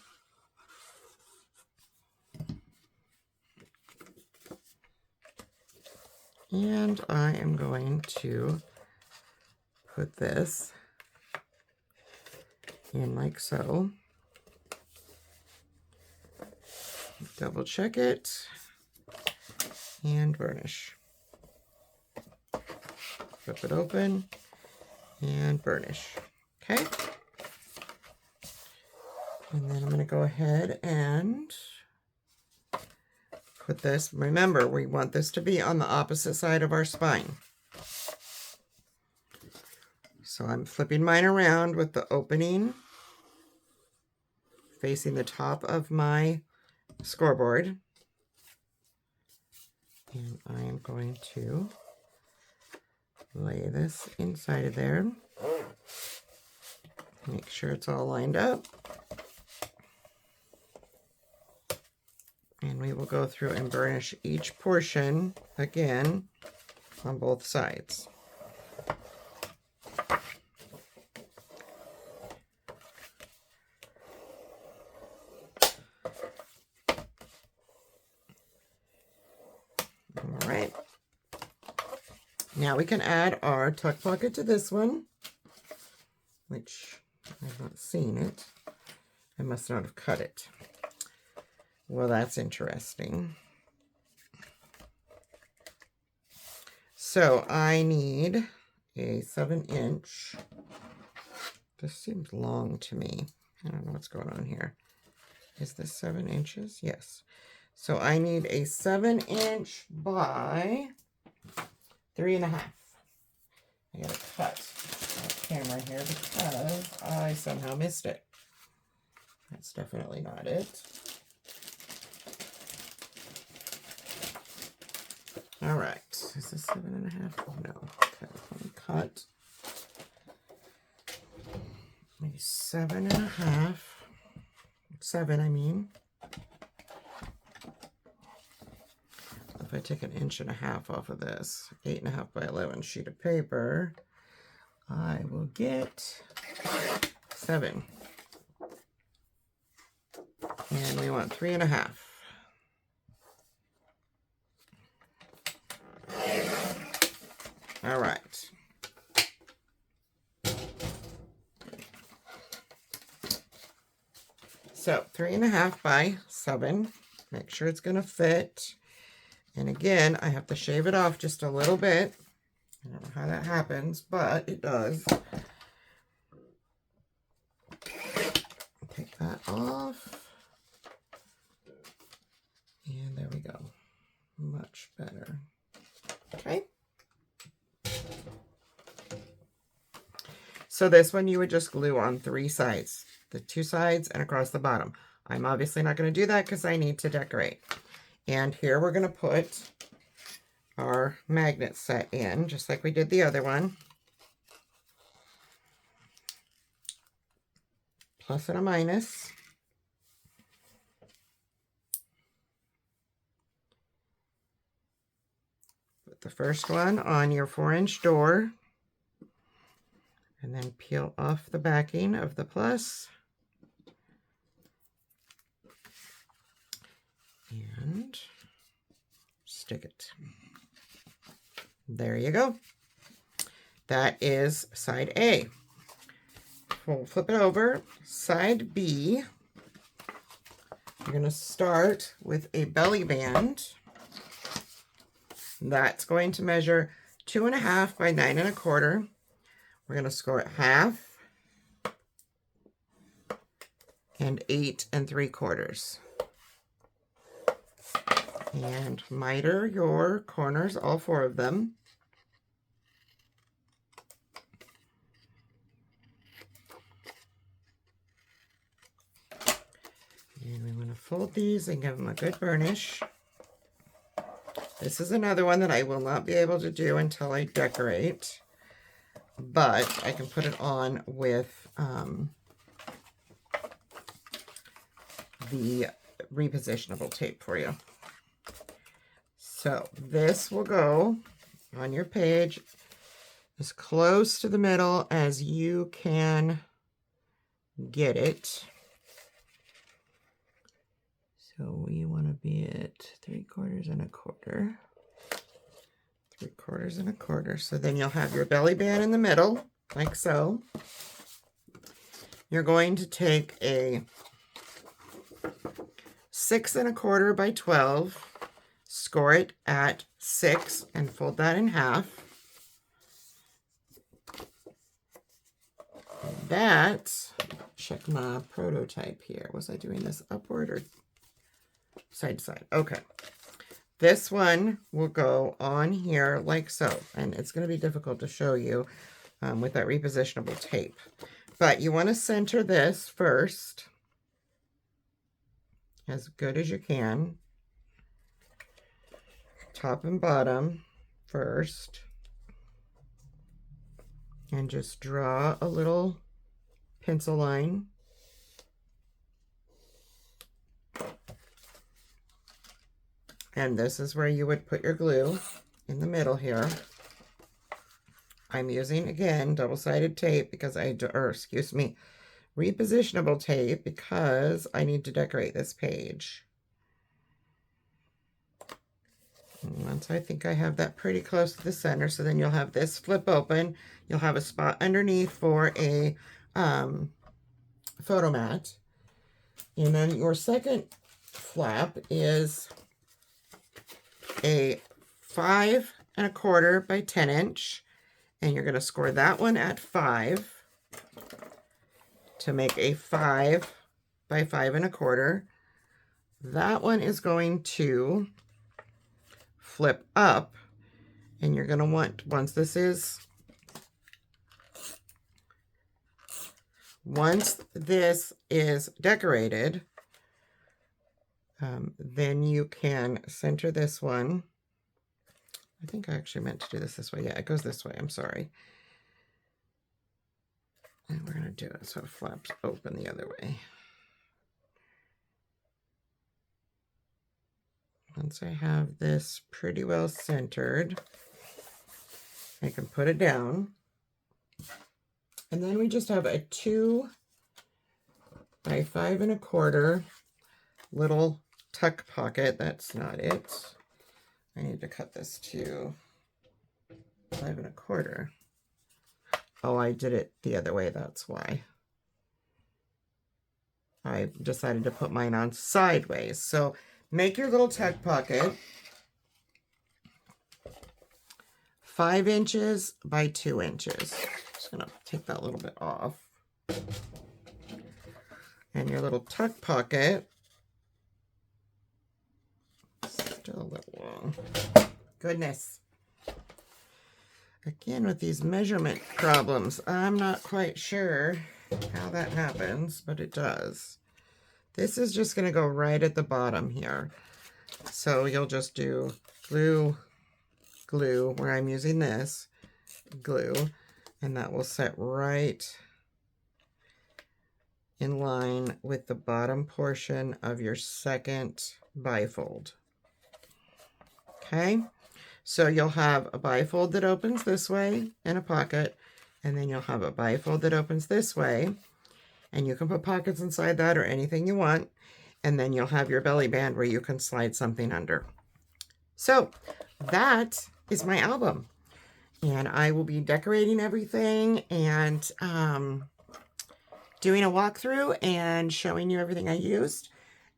And I am going to put this in like so. Double check it and burnish. Flip it open and burnish. Okay. And then I'm going to go ahead and put this. Remember, we want this to be on the opposite side of our spine. So I'm flipping mine around with the opening facing the top of my scoreboard. And I am going to lay this inside of there. Make sure it's all lined up. And we will go through and burnish each portion again on both sides. All right. Now we can add our tuck pocket to this one, which I've not seen it. I must not have cut it. Well, that's interesting. So I need a 7-inch. This seems long to me. I don't know what's going on here. Is this 7 inches? Yes. So I need a 7-inch by 3.5. I gotta cut that camera here because I somehow missed it. That's definitely not it. All right, is this 7.5? No. Okay, let me cut maybe 7.5. 7, I mean. If I take 1.5 inches off of this 8.5 by 11 sheet of paper, I will get 7. And we want 3.5. All right. So 3.5 by 7. Make sure it's going to fit. And again, I have to shave it off just a little bit. I don't know how that happens, but it does. Take that off. And there we go. Much better. Okay. So this one you would just glue on 3 sides. The 2 sides and across the bottom. I'm obviously not going to do that because I need to decorate. And here we're going to put our magnet set in, just like we did the other one. Plus and a minus. Put the first one on your 4-inch door. And then peel off the backing of the plus. And stick it. There you go. That is side A. We'll flip it over. Side B. You're going to start with a belly band. That's going to measure 2.5 by 9.25. We're going to score it half and 8 3/4. And miter your corners, all 4 of them. fold these and give them a good burnish. This is another one that I will not be able to do until I decorate, but I can put it on with the repositionable tape for you. So this will go on your page as close to the middle as you can get it. So we want to be at 3/4 1/4. 3/4 1/4. So then you'll have your belly band in the middle, like so. You're going to take a 6 1/4 by 12, score it at 6, and fold that in half. That, check my prototype here. Was I doing this upward or side to side? Okay. This one will go on here like so, and it's going to be difficult to show you with that repositionable tape. But you want to center this first as good as you can. Top and bottom first. And just draw a little pencil line. And this is where you would put your glue, in the middle here. I'm using, again, double-sided tape because repositionable tape because I need to decorate this page. And once I think I have that pretty close to the center, so then you'll have this flip open. You'll have a spot underneath for a photo mat. And then your second flap is a 5 1/4 by 10 inch. And you're going to score that one at 5 to make a 5 by 5 1/4. That one is going to flip up, and you're going to want, once this is decorated, then you can center this one. I think I actually meant to do this way. Yeah, it goes this way. I'm sorry. And we're going to do it so it flaps open the other way. Once I have this pretty well centered, I can put it down. And then we just have a 2 by 5 1/4 little tuck pocket. That's not it. I need to cut this to 5 1/4. Oh, I did it the other way. That's why. I decided to put mine on sideways. So make your little tuck pocket 5 inches by 2 inches. Just gonna take that little bit off. And your little tuck pocket, still a little long. Goodness. Again, with these measurement problems, I'm not quite sure how that happens, but it does. This is just going to go right at the bottom here. So you'll just do glue, where I'm using this, glue, and that will set right in line with the bottom portion of your second bifold. Okay, so you'll have a bifold that opens this way in a pocket, and then you'll have a bifold that opens this way, and you can put pockets inside that or anything you want, and then you'll have your belly band where you can slide something under. So that is my album, and I will be decorating everything and doing a walkthrough and showing you everything I used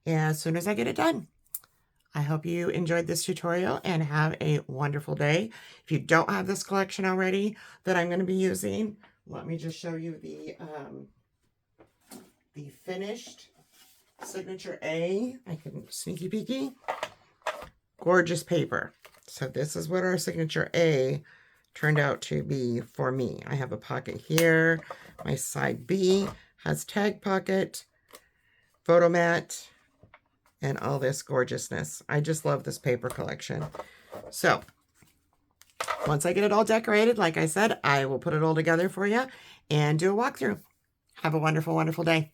as soon as I get it done. I hope you enjoyed this tutorial and have a wonderful day. If you don't have this collection already that I'm going to be using, let me just show you the finished Signature A. I can sneaky peeky. Gorgeous paper. So this is what our Signature A turned out to be for me. I have a pocket here. My side B has tag pocket, photo mat, and all this gorgeousness. I just love this paper collection. So once I get it all decorated, like I said, I will put it all together for you and do a walkthrough. Have a wonderful, wonderful day.